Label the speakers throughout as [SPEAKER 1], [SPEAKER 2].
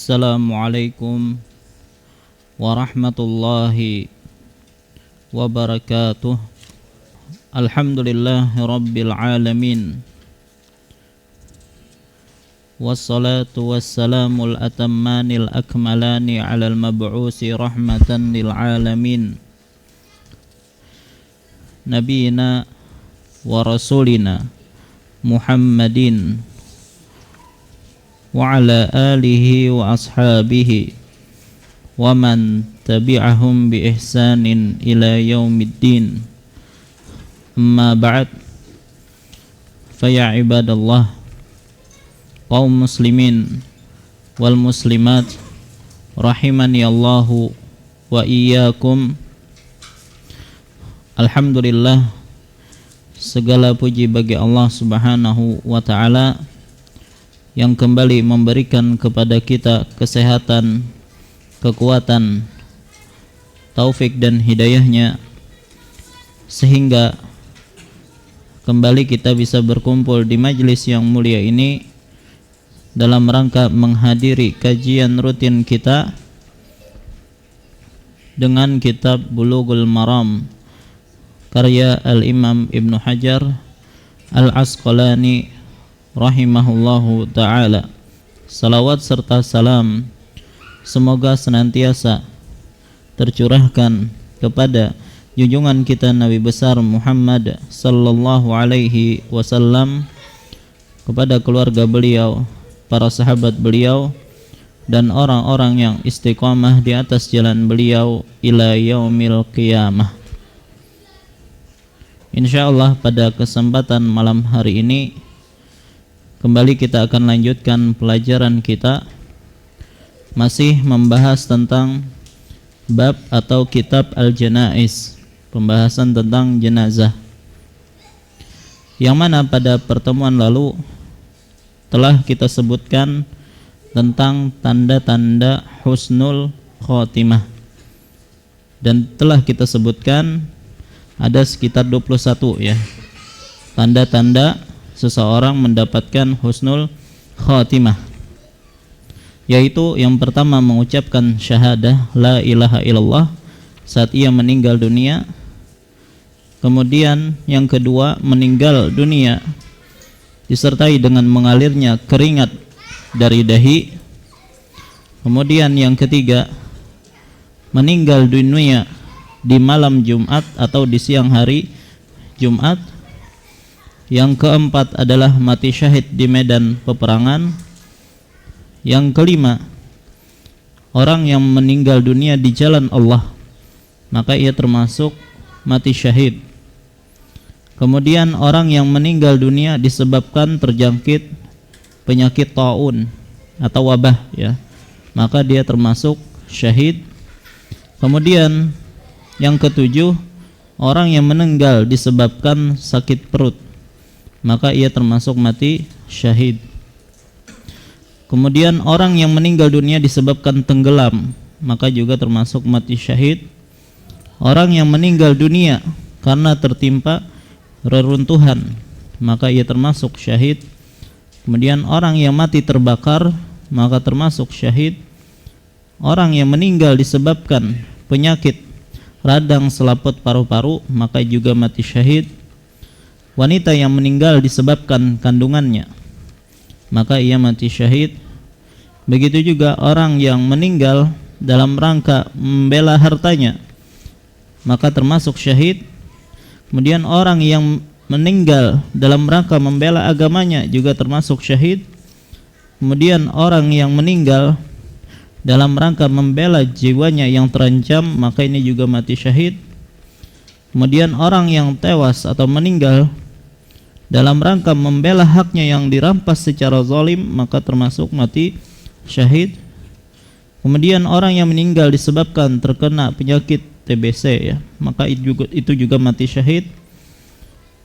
[SPEAKER 1] Assalamualaikum warahmatullahi wabarakatuh. Alhamdulillahi rabbil alamin. Wassalatu wassalamul atammanil akmalani alal mab'usi rahmatan lil alamin, nabiyina wa rasulina Muhammadin wa ala alihi wa ashabihi wa man tabi'ahum bi ihsanin ila yaumiddin. Amma ba'd, fa ya ibadallah, kaum muslimin wal muslimat rahimani Allahu wa iyyakum. Alhamdulillah, segala puji bagi Allah Subhanahu wa ta'ala yang kembali memberikan kepada kita kesehatan, kekuatan, taufik dan hidayahnya, sehingga kembali kita bisa berkumpul di majlis yang mulia ini dalam rangka menghadiri kajian rutin kita dengan kitab Bulughul Maram karya Al-Imam Ibnu Hajar Al-Asqalani rahimahullahu ta'ala. Salawat serta salam semoga senantiasa tercurahkan kepada junjungan kita Nabi besar Muhammad sallallahu alaihi wasallam, kepada keluarga beliau, para sahabat beliau, dan orang-orang yang istiqamah di atas jalan beliau ila yaumil qiyamah. Insyaallah pada kesempatan malam hari ini kembali kita akan lanjutkan pelajaran kita, masih membahas tentang bab atau kitab Al-Janaiz, pembahasan tentang jenazah, yang mana pada pertemuan lalu telah kita sebutkan tentang tanda-tanda husnul khotimah, dan telah kita sebutkan ada sekitar 21 ya tanda-tanda seseorang mendapatkan husnul khotimah, yaitu yang pertama mengucapkan syahadah la ilaha illallah saat ia meninggal dunia. Kemudian yang kedua, meninggal dunia disertai dengan mengalirnya keringat dari dahi. Kemudian yang ketiga, meninggal dunia di malam Jumat atau di siang hari Jumat. Yang keempat adalah mati syahid di medan peperangan. Yang kelima, orang yang meninggal dunia di jalan Allah, maka ia termasuk mati syahid. Kemudian orang yang meninggal dunia disebabkan terjangkit penyakit taun atau wabah ya, maka dia termasuk syahid. Kemudian yang ketujuh, orang yang meninggal disebabkan sakit perut, maka ia termasuk mati syahid. Kemudian orang yang meninggal dunia disebabkan tenggelam, maka juga termasuk mati syahid. Orang yang meninggal dunia karena tertimpa reruntuhan, maka ia termasuk syahid. Kemudian orang yang mati terbakar, maka termasuk syahid. Orang yang meninggal disebabkan penyakit radang selaput paru-paru, maka juga mati syahid. Wanita yang meninggal disebabkan kandungannya, maka ia mati syahid. Begitu juga orang yang meninggal dalam rangka membela hartanya, maka termasuk syahid. Kemudian orang yang meninggal dalam rangka membela agamanya juga termasuk syahid. Kemudian orang yang meninggal dalam rangka membela jiwanya yang terancam, maka ini juga mati syahid. Kemudian orang yang tewas atau meninggal dalam rangka membela haknya yang dirampas secara zalim, maka termasuk mati syahid. Kemudian orang yang meninggal disebabkan terkena penyakit TBC ya, maka itu juga mati syahid.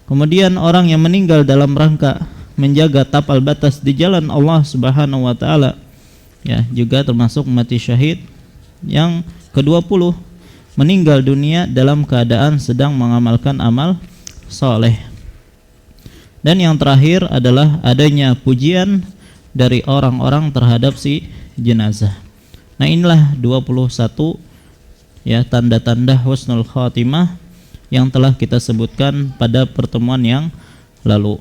[SPEAKER 1] Kemudian orang yang meninggal dalam rangka menjaga tapal batas di jalan Allah Subhanahu wa taala ya, juga termasuk mati syahid. Yang ke-20, meninggal dunia dalam keadaan sedang mengamalkan amal soleh. Dan yang terakhir adalah adanya pujian dari orang-orang terhadap si jenazah. Nah, inilah 21 ya tanda-tanda husnul khatimah yang telah kita sebutkan pada pertemuan yang lalu.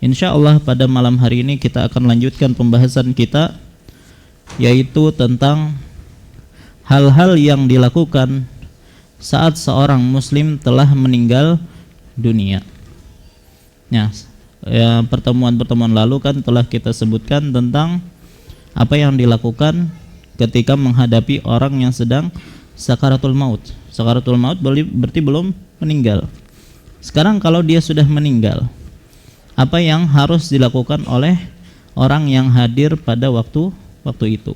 [SPEAKER 1] Insya Allah pada malam hari ini kita akan lanjutkan pembahasan kita, yaitu tentang hal-hal yang dilakukan saat seorang muslim telah meninggal dunia. Nah, pertemuan-pertemuan lalu kan telah kita sebutkan tentang apa yang dilakukan ketika menghadapi orang yang sedang sakaratul maut. Sakaratul maut berarti belum meninggal. Sekarang kalau dia sudah meninggal, apa yang harus dilakukan oleh orang yang hadir pada waktu itu?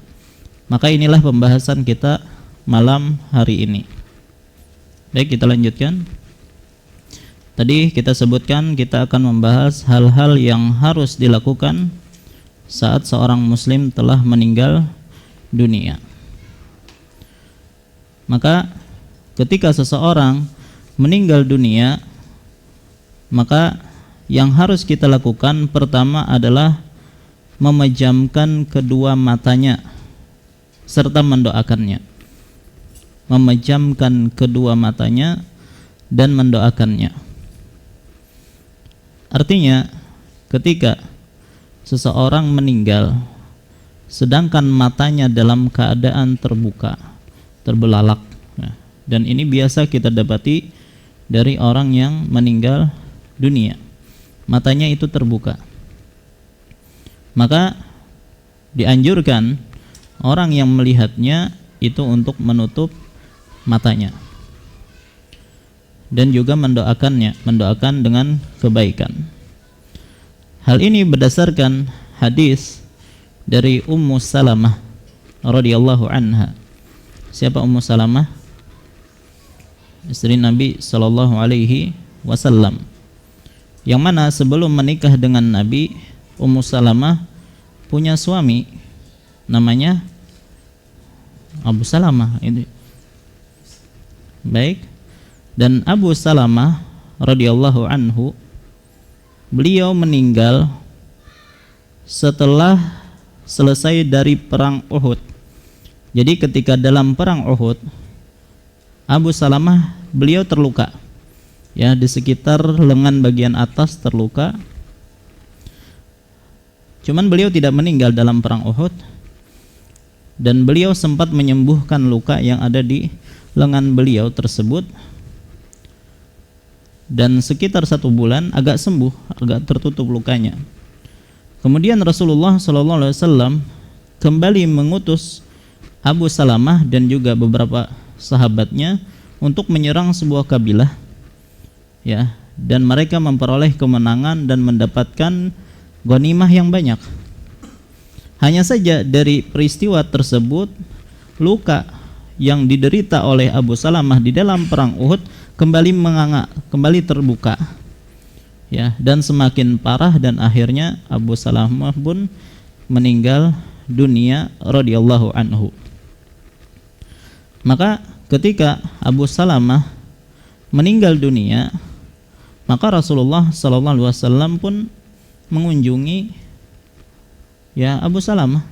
[SPEAKER 1] Maka inilah pembahasan kita malam hari ini. Baik, kita lanjutkan. Tadi kita sebutkan kita akan membahas hal-hal yang harus dilakukan saat seorang muslim telah meninggal dunia. Maka ketika seseorang meninggal dunia, maka yang harus kita lakukan pertama adalah memejamkan kedua matanya serta mendoakannya. Memejamkan kedua matanya dan mendoakannya. Artinya, ketika seseorang meninggal sedangkan matanya dalam keadaan terbuka, terbelalak, dan ini biasa kita dapati dari orang yang meninggal dunia, matanya itu terbuka, maka dianjurkan orang yang melihatnya itu untuk menutup matanya dan juga mendoakan dengan kebaikan. Hal ini berdasarkan hadis dari Ummu Salamah radhiyallahu anha. Siapa Ummu Salamah? Istri Nabi sallallahu alaihi wasallam, yang mana sebelum menikah dengan Nabi, Ummu Salamah punya suami namanya Abu Salamah ini. Baik. Dan Abu Salamah radhiyallahu anhu, beliau meninggal setelah selesai dari perang Uhud. Jadi ketika dalam perang Uhud, Abu Salamah beliau terluka. Ya, di sekitar lengan bagian atas terluka. Cuman beliau tidak meninggal dalam perang Uhud, dan beliau sempat menyembuhkan luka yang ada di lengan beliau tersebut, dan sekitar 1 bulan agak sembuh, agak tertutup lukanya. Kemudian Rasulullah SAW kembali mengutus Abu Salamah dan juga beberapa sahabatnya untuk menyerang sebuah kabilah, ya, dan mereka memperoleh kemenangan dan mendapatkan ghanimah yang banyak. Hanya saja dari peristiwa tersebut, luka yang diderita oleh Abu Salamah di dalam perang Uhud kembali menganga, kembali terbuka, ya, dan semakin parah, dan akhirnya Abu Salamah pun meninggal dunia radhiyallahu anhu. Maka ketika Abu Salamah meninggal dunia, maka Rasulullah sallallahu alaihi wasallam pun mengunjungi ya Abu Salamah,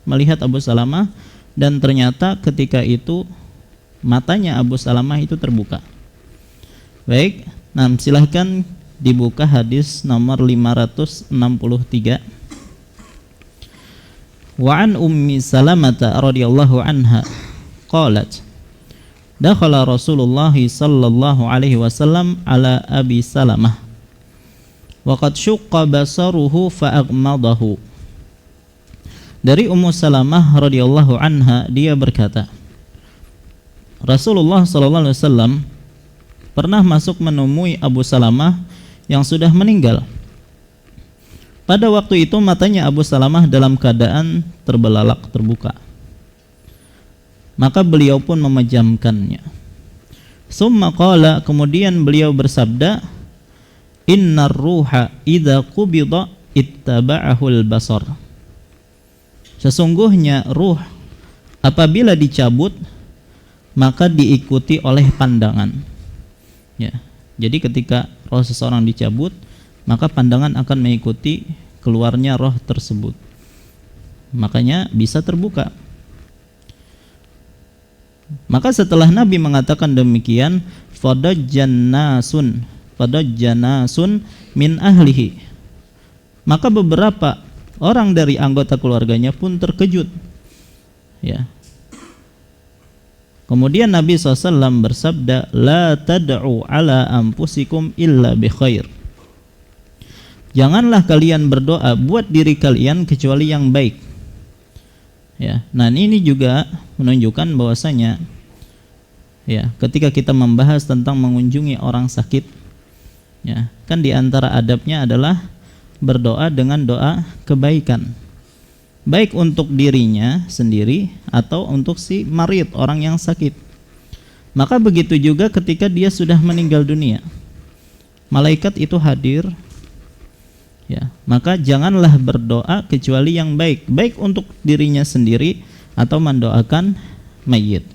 [SPEAKER 1] melihat Abu Salamah, dan ternyata ketika itu matanya Abu Salamah itu terbuka. Baik, nah silahkan dibuka hadis nomor 563. Wa an Ummi Salamah radhiyallahu anha qalat dakhala Rasulullah sallallahu alaihi wasallam ala Abi Salamah wa qad syaqqa basaruhu fa aghmadahu. Dari Ummu Salamah radhiyallahu anha, dia berkata, Rasulullah sallallahu alaihi wasallam pernah masuk menemui Abu Salamah yang sudah meninggal. Pada waktu itu matanya Abu Salamah dalam keadaan terbelalak, terbuka. Maka beliau pun memejamkannya. Summa qala, kemudian beliau bersabda, Innar ruha idza qubida ittaba'ahul basar. Sesungguhnya ruh apabila dicabut maka diikuti oleh pandangan. Ya, jadi ketika roh seseorang dicabut, maka pandangan akan mengikuti keluarnya roh tersebut. makanya bisa terbuka. Maka setelah Nabi mengatakan demikian, fadajjanasun min ahlihi, maka beberapa orang dari anggota keluarganya pun terkejut. Ya. Kemudian Nabi SAW bersabda, la tad'u ala anfusikum illa bi khair. Janganlah kalian berdoa buat diri kalian kecuali yang baik. Ya, nah ini juga menunjukkan bahwasanya ya, ketika kita membahas tentang mengunjungi orang sakit, ya, kan di antara adabnya adalah berdoa dengan doa kebaikan, baik untuk dirinya sendiri atau untuk si marid, orang yang sakit. Maka begitu juga ketika dia sudah meninggal dunia, malaikat itu hadir. Ya, maka janganlah berdoa kecuali yang baik, baik untuk dirinya sendiri atau mendoakan mayit.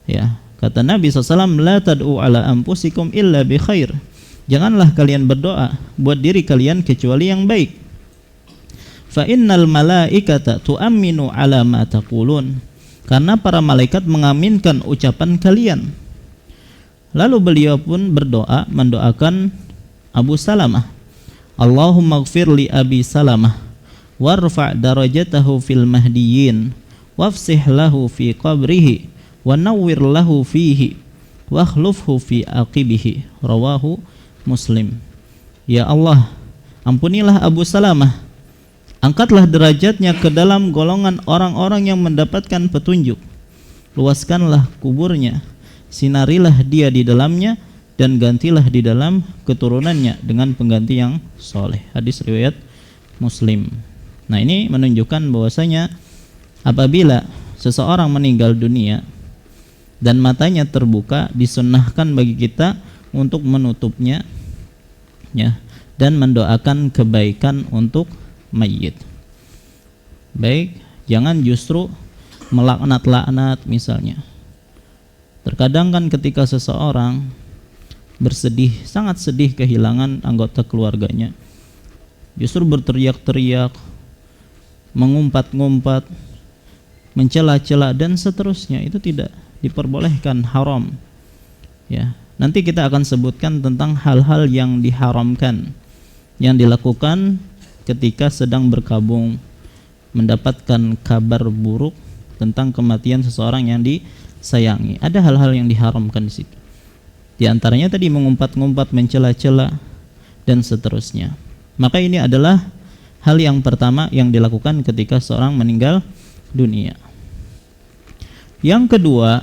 [SPEAKER 1] Ya, kata Nabi SAW, la tad'u ala anfusikum illa bi khair. Janganlah kalian berdoa buat diri kalian kecuali yang baik. Fa innal malaikata tu'minu ala ma taqulun. Karena para malaikat mengaminkan ucapan kalian. Lalu beliau pun berdoa, mendoakan Abu Salamah, Allahumma ighfir li Abi Salamah warfa' darajatahu fil mahdiyyin wafsih lahu fi qabrihi wa nawwir lahu fihi wa akhlufhu fi aqibihi. Rawahu Muslim. Ya Allah, ampunilah Abu Salamah, angkatlah derajatnya ke dalam golongan orang-orang yang mendapatkan petunjuk, luaskanlah kuburnya, sinarilah dia di dalamnya, dan gantilah di dalam keturunannya dengan pengganti yang soleh. Hadis riwayat Muslim. Nah, ini menunjukkan bahwasanya apabila seseorang meninggal dunia dan matanya terbuka, disunnahkan bagi kita untuk menutupnya, ya, dan mendoakan kebaikan untuk mayit. Baik, jangan justru melaknat-laknat misalnya. Terkadang kan ketika seseorang bersedih, sangat sedih kehilangan anggota keluarganya, justru berteriak-teriak, mengumpat-ngumpat, mencela-cela dan seterusnya, itu tidak diperbolehkan, haram. Ya, nanti kita akan sebutkan tentang hal-hal yang diharamkan yang dilakukan ketika sedang berkabung, mendapatkan kabar buruk tentang kematian seseorang yang disayangi. Ada hal-hal yang diharamkan di situ. Di antaranya tadi mengumpat-ngumpat, mencela-cela dan seterusnya. Maka ini adalah hal yang pertama yang dilakukan ketika seorang meninggal dunia. Yang kedua,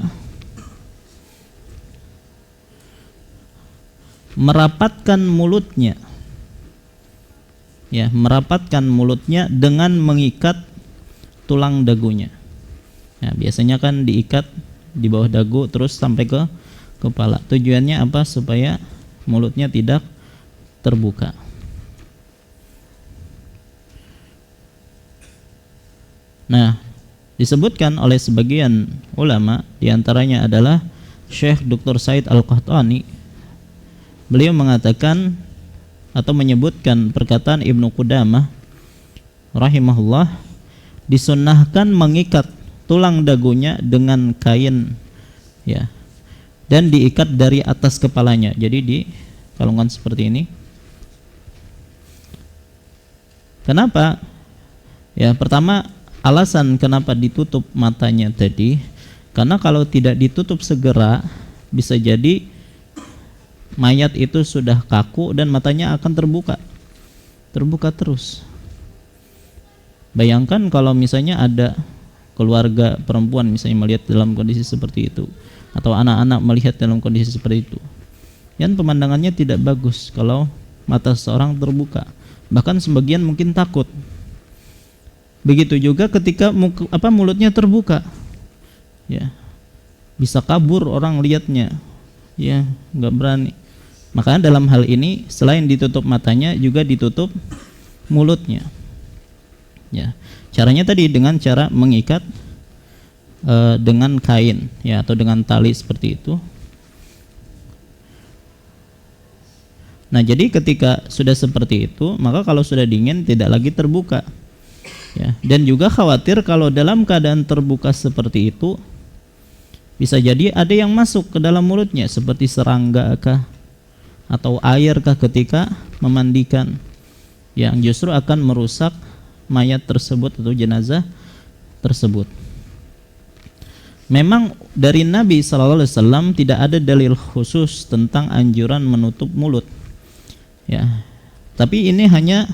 [SPEAKER 1] merapatkan mulutnya. Ya, merapatkan mulutnya dengan mengikat tulang dagunya. Nah, biasanya kan diikat di bawah dagu terus sampai ke kepala. Tujuannya apa? Supaya mulutnya tidak terbuka. Nah, disebutkan oleh sebagian ulama, diantaranya adalah Syekh Dr. Said Al-Qahtani. Beliau mengatakan atau menyebutkan perkataan Ibnu Qudamah rahimahullah, disunnahkan mengikat tulang dagunya dengan kain, ya, dan diikat dari atas kepalanya. Jadi dikalungkan seperti ini. Kenapa? Ya, pertama, alasan kenapa ditutup matanya tadi, karena kalau tidak ditutup segera, bisa jadi mayat itu sudah kaku dan matanya akan terbuka terus. Bayangkan kalau misalnya ada keluarga perempuan misalnya melihat dalam kondisi seperti itu, atau anak-anak melihat dalam kondisi seperti itu, yang pemandangannya tidak bagus kalau mata seseorang terbuka. Bahkan sebagian mungkin takut. Begitu juga ketika mulutnya terbuka, ya, bisa kabur orang lihatnya, ya, nggak berani. Makanya dalam hal ini selain ditutup matanya juga ditutup mulutnya. Ya, caranya tadi dengan cara mengikat dengan kain, ya, atau dengan tali seperti itu. Nah, jadi ketika sudah seperti itu, maka kalau sudah dingin tidak lagi terbuka. Ya, dan juga khawatir kalau dalam keadaan terbuka seperti itu bisa jadi ada yang masuk ke dalam mulutnya seperti serangga kah atau air kah ketika memandikan, yang justru akan merusak mayat tersebut atau jenazah tersebut. Memang dari Nabi SAW tidak ada dalil khusus tentang anjuran menutup mulut, ya. Tapi ini hanya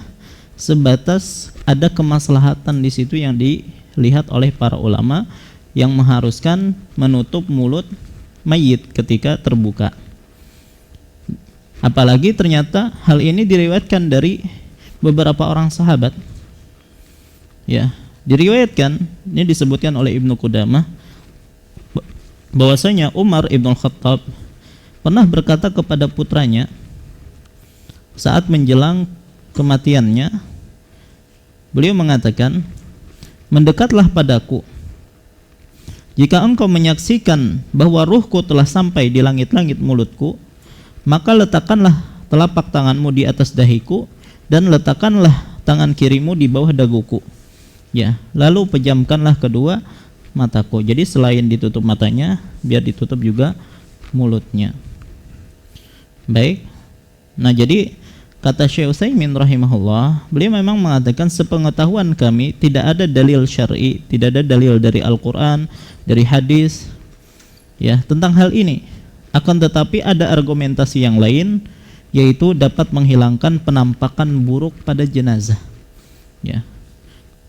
[SPEAKER 1] sebatas ada kemaslahatan di situ yang dilihat oleh para ulama yang mengharuskan menutup mulut mayit ketika terbuka. Apalagi ternyata hal ini diriwayatkan dari beberapa orang sahabat. Ya, diriwayatkan, ini disebutkan oleh Ibnu Qudamah bahwasanya Umar Ibn Khattab pernah berkata kepada putranya saat menjelang kematiannya, beliau mengatakan, "Mendekatlah padaku. Jika engkau menyaksikan bahwa ruhku telah sampai di langit-langit mulutku, maka letakkanlah telapak tanganmu di atas dahiku dan letakkanlah tangan kirimu di bawah daguku. Ya, lalu pejamkanlah kedua mataku." Jadi selain ditutup matanya, biar ditutup juga mulutnya. Baik. Nah, jadi kata Syekh Utsaimin rahimahullah, beliau memang mengatakan sepengetahuan kami tidak ada dalil syar'i, tidak ada dalil dari Al-Qur'an, dari hadis, ya, tentang hal ini. Akan tetapi ada argumentasi yang lain, yaitu dapat menghilangkan penampakan buruk pada jenazah. Ya.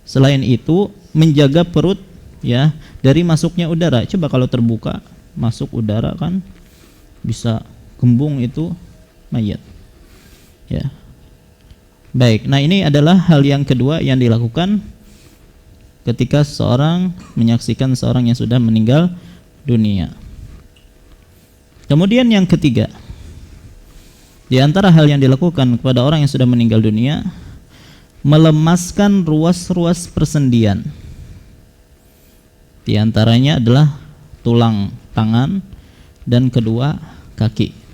[SPEAKER 1] Selain itu, menjaga perut, ya, dari masuknya udara. Coba kalau terbuka masuk udara kan bisa kembung itu mayat. Ya. Baik, nah ini adalah hal yang kedua yang dilakukan ketika seseorang menyaksikan seorang yang sudah meninggal dunia. Kemudian yang ketiga, di antara hal yang dilakukan kepada orang yang sudah meninggal dunia, melemaskan ruas-ruas persendian. Di antaranya adalah tulang tangan dan kedua kaki.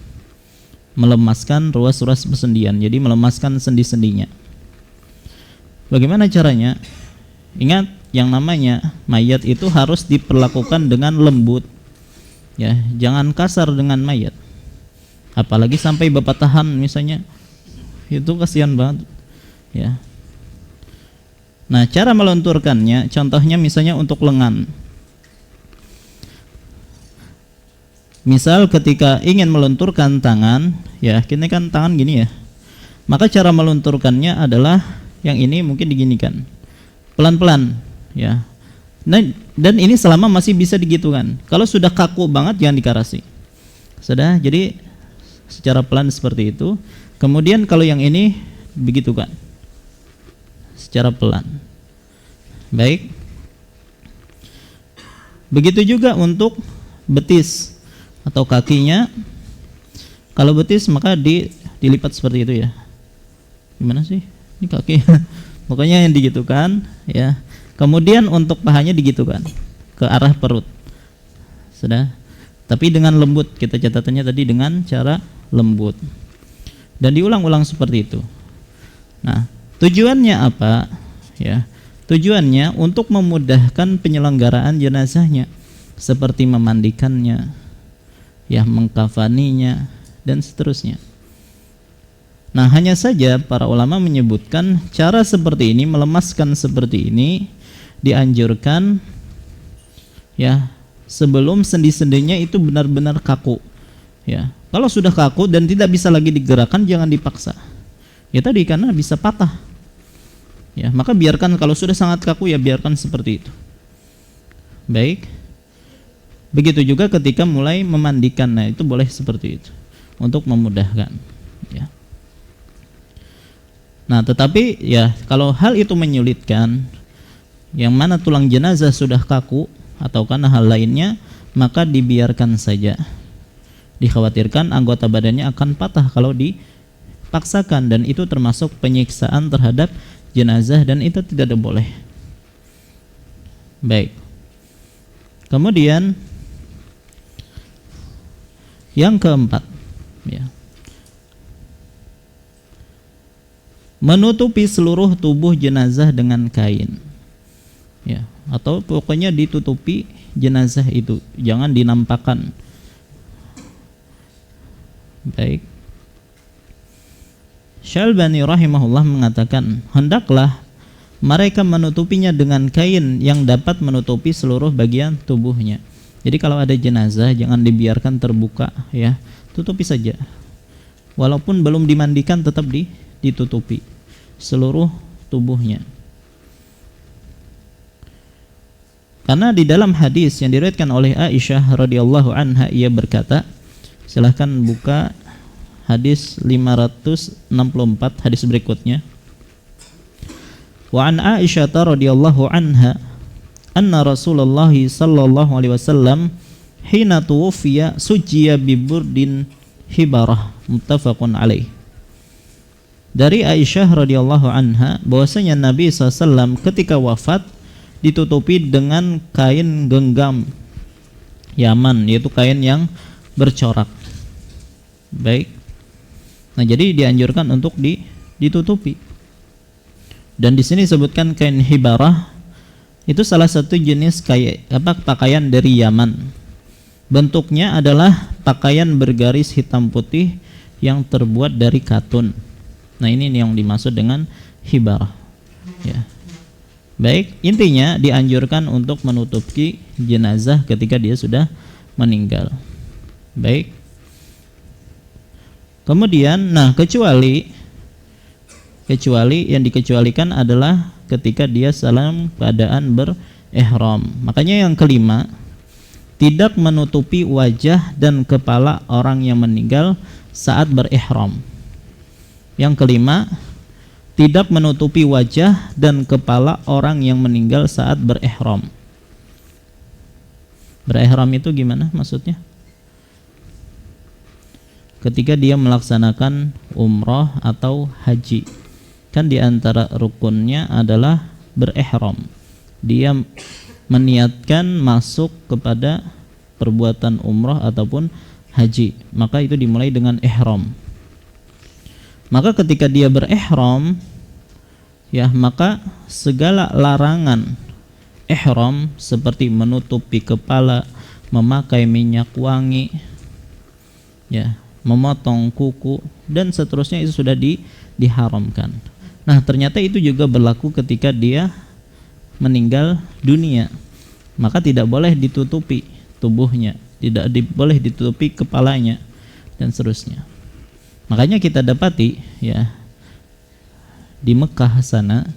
[SPEAKER 1] Melemaskan ruas-ruas persendian, jadi melemaskan sendi-sendinya. Bagaimana caranya? Ingat, yang namanya mayat itu harus diperlakukan dengan lembut, ya, jangan kasar dengan mayat. Apalagi sampai bepatahan misalnya, itu kasihan banget, ya. Nah, cara melenturkannya, contohnya misalnya untuk lengan. Misal ketika ingin melenturkan tangan, ya, ini kan tangan gini ya, maka cara melunturkannya adalah yang ini mungkin diginikan, pelan-pelan, ya. Nah, dan ini selama masih bisa digitukan. Kalau sudah kaku banget jangan dikarasi. Sudah, jadi secara pelan seperti itu. Kemudian kalau yang ini begitu kan, secara pelan. Baik. Begitu juga untuk betis atau kakinya. Kalau betis maka dilipat seperti itu ya. Gimana sih? Ini kaki. Pokoknya yang digitukan, ya. Kemudian untuk pahanya digitukan ke arah perut. Sudah. Tapi dengan lembut, kita catatannya tadi dengan cara lembut. Dan diulang-ulang seperti itu. Nah, tujuannya apa? Ya. Tujuannya untuk memudahkan penyelenggaraan jenazahnya, seperti memandikannya, ya, mengkafaninya dan seterusnya. Nah, hanya saja para ulama menyebutkan cara seperti ini, melemaskan seperti ini dianjurkan, ya, sebelum sendi-sendinya itu benar-benar kaku. Ya, kalau sudah kaku dan tidak bisa lagi digerakkan, jangan dipaksa. Ya tadi, karena bisa patah. Ya, maka biarkan, kalau sudah sangat kaku ya biarkan seperti itu. Baik. Begitu juga ketika mulai memandikan, nah itu boleh seperti itu untuk memudahkan, ya. Nah, tetapi ya kalau hal itu menyulitkan, yang mana tulang jenazah sudah kaku atau karena hal lainnya, maka dibiarkan saja. Dikhawatirkan anggota badannya akan patah kalau dipaksakan, dan itu termasuk penyiksaan terhadap jenazah dan itu tidak boleh. Baik. Kemudian yang keempat, ya. menutupi seluruh tubuh jenazah dengan kain, ya, atau pokoknya ditutupi jenazah itu, jangan dinampakkan. Baik, Syalbani rahimahullah mengatakan, hendaklah mereka menutupinya dengan kain yang dapat menutupi seluruh bagian tubuhnya. Jadi kalau ada jenazah jangan dibiarkan terbuka, ya, tutupi saja. Walaupun belum dimandikan tetap ditutupi seluruh tubuhnya. Karena di dalam hadis yang diriwayatkan oleh Aisyah radhiyallahu anha, ia berkata, silahkan buka hadis 564, hadis berikutnya. Wa an Aisyah radhiyallahu anha anna Rasulullah sallallahu alaihi wasallam hina tuwfiya sujiya bi burdin hibarah, muttafaqun alaih. Dari Aisyah radhiyallahu anha bahwasanya Nabi SAW ketika wafat ditutupi dengan kain genggam Yaman, yaitu kain yang bercorak. Baik. Nah, jadi dianjurkan untuk ditutupi. Dan di sini disebutkan kain hibarah, itu salah satu jenis pakaian dari Yaman. Bentuknya adalah pakaian bergaris hitam putih yang terbuat dari katun. Nah, ini yang dimaksud dengan hibarah, ya. Baik, intinya dianjurkan untuk menutupi jenazah ketika dia sudah meninggal. Baik. Kemudian, nah, kecuali yang dikecualikan adalah ketika dia dalam keadaan berihram. Makanya yang kelima, tidak menutupi wajah dan kepala orang yang meninggal saat berihram. Yang kelima, tidak menutupi wajah dan kepala orang yang meninggal saat berihram. Berihram itu gimana maksudnya? Ketika dia melaksanakan umrah atau haji, kan di antara rukunnya adalah berihram. Dia meniatkan masuk kepada perbuatan umrah ataupun haji, maka itu dimulai dengan ihram. Maka ketika dia berihram, ya, maka segala larangan ihram seperti menutupi kepala, memakai minyak wangi, ya, memotong kuku dan seterusnya itu sudah diharamkan. Nah, ternyata itu juga berlaku ketika dia meninggal dunia. Maka tidak boleh ditutupi tubuhnya, tidak boleh ditutupi kepalanya dan seterusnya. Makanya kita dapati, ya, di Mekah sana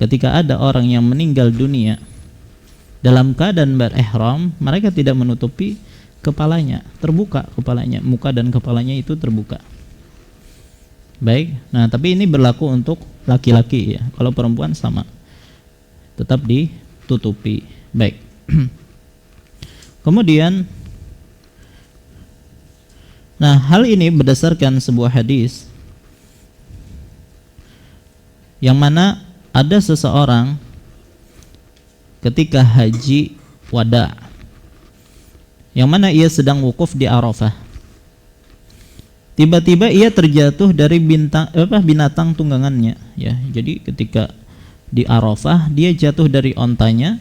[SPEAKER 1] ketika ada orang yang meninggal dunia dalam keadaan berihram, mereka tidak menutupi kepalanya, terbuka kepalanya, muka dan kepalanya itu terbuka. Baik. Nah, tapi ini berlaku untuk laki-laki, ya. Kalau perempuan sama, tetap ditutupi. Baik. Kemudian, nah, hal ini berdasarkan sebuah hadis yang mana ada seseorang ketika haji wada, yang mana ia sedang wukuf di Arafah. Tiba-tiba ia terjatuh dari binatang tunggangannya, ya. Jadi ketika di Arafah dia jatuh dari ontanya,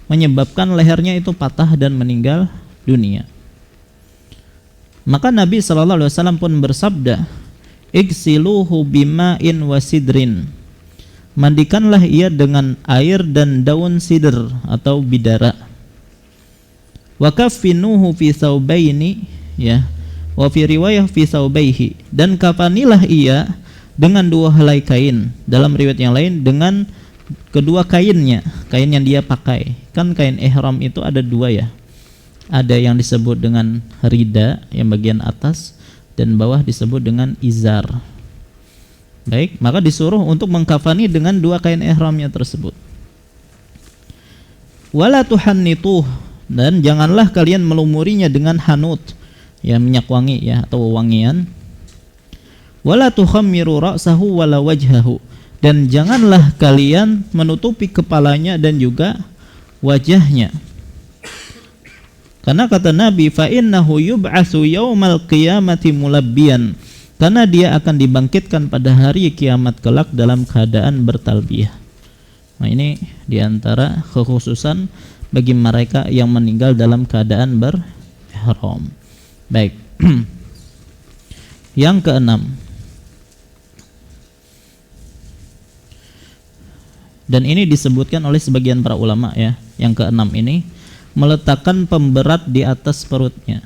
[SPEAKER 1] menyebabkan lehernya itu patah dan meninggal dunia. Maka Nabi SAW pun bersabda, "Igsiluhu bima'in wasidrin." Mandikanlah ia dengan air dan daun sidr atau bidara. Wa kaffinuhu fi thawbaini, ya. Wa fi riwayah fi thawbaihi, dan kafanilah ia dengan dua helai kain. Dalam riwayat yang lain dengan kedua kainnya, kain yang dia pakai. Kan kain ihram itu ada dua, ya. Ada yang disebut dengan rida yang bagian atas dan bawah disebut dengan izar. Baik, maka disuruh untuk mengkafani dengan dua kain ihramnya tersebut. Wala tuhannituh, dan janganlah kalian melumurinya dengan hanut, ya, minyak wangi, ya, atau wewangian. Wala tukhammiru ra'sahu wala wajhahu, dan janganlah kalian menutupi kepalanya dan juga wajahnya. Karena kata Nabi, fa innahu yub'atsu yaumal qiyamati mulabbiyan, karena dia akan dibangkitkan pada hari kiamat kelak dalam keadaan bertalbiyah. Nah, ini diantara kekhususan bagi mereka yang meninggal dalam keadaan berihram. Baik. Yang keenam, dan ini disebutkan oleh sebagian para ulama ya, yang keenam ini meletakkan pemberat di atas perutnya.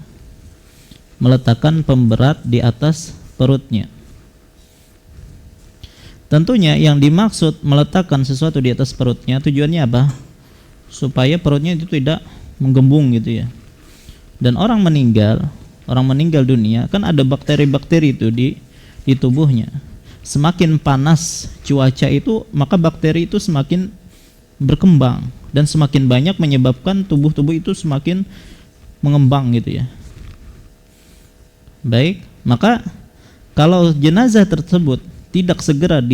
[SPEAKER 1] Meletakkan pemberat di atas perutnya. Tentunya yang dimaksud meletakkan sesuatu di atas perutnya tujuannya apa? Supaya perutnya itu tidak menggembung gitu ya. Dan orang meninggal dunia kan ada bakteri-bakteri itu di tubuhnya. Semakin panas cuaca itu, maka bakteri itu semakin berkembang dan semakin banyak menyebabkan tubuh-tubuh itu semakin mengembang gitu ya. Baik, maka kalau jenazah tersebut tidak segera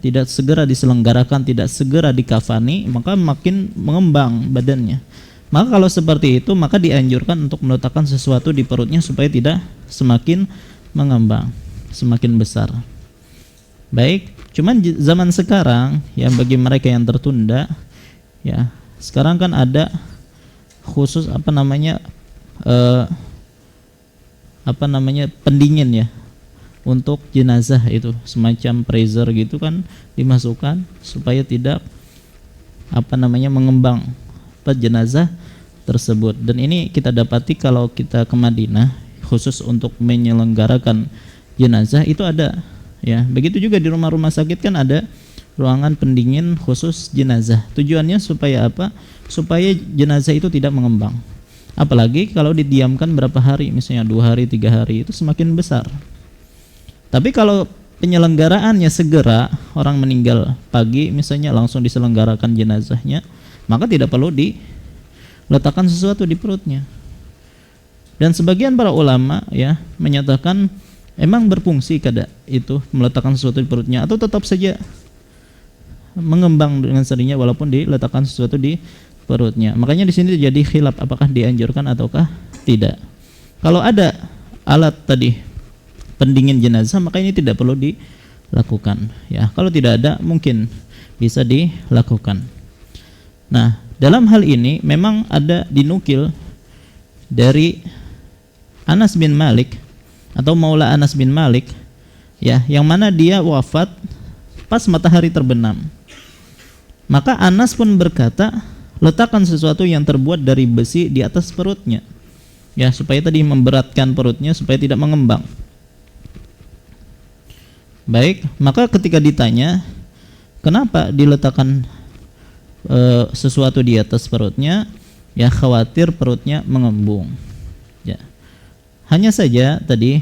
[SPEAKER 1] tidak segera diselenggarakan, tidak segera dikafani, maka makin mengembang badannya. Maka kalau seperti itu, maka dianjurkan untuk meletakkan sesuatu di perutnya supaya tidak semakin mengembang, semakin besar. Baik, cuman zaman sekarang ya, bagi mereka yang tertunda ya, sekarang kan ada khusus pendingin ya untuk jenazah, itu semacam freezer gitu kan dimasukkan supaya tidak mengembang jenazah tersebut. Dan ini kita dapati kalau kita ke Madinah khusus untuk menyelenggarakan jenazah itu ada ya. Begitu juga di rumah-rumah sakit kan ada ruangan pendingin khusus jenazah. Tujuannya supaya apa? Supaya jenazah itu tidak mengembang. Apalagi kalau didiamkan berapa hari, misalnya 2 hari, 3 hari, itu semakin besar. Tapi kalau penyelenggaraannya segera, orang meninggal pagi misalnya langsung diselenggarakan jenazahnya, maka tidak perlu diletakkan sesuatu di perutnya. Dan sebagian para ulama ya menyatakan emang berfungsi kada itu meletakkan sesuatu di perutnya, atau tetap saja mengembang dengan sendirinya walaupun diletakkan sesuatu di perutnya. Makanya di sini jadi khilaf apakah dianjurkan ataukah tidak. Kalau ada alat tadi pendingin jenazah, maka ini tidak perlu dilakukan ya. Kalau tidak ada mungkin bisa dilakukan. Nah, dalam hal ini memang ada dinukil dari Anas bin Malik atau Maula Anas bin Malik ya, yang mana dia wafat pas matahari terbenam. Maka Anas pun berkata, letakkan sesuatu yang terbuat dari besi di atas perutnya ya, supaya tadi memberatkan perutnya supaya tidak mengembang. Baik, maka ketika ditanya kenapa diletakkan sesuatu di atas perutnya, ya khawatir perutnya mengembung ya. Hanya saja tadi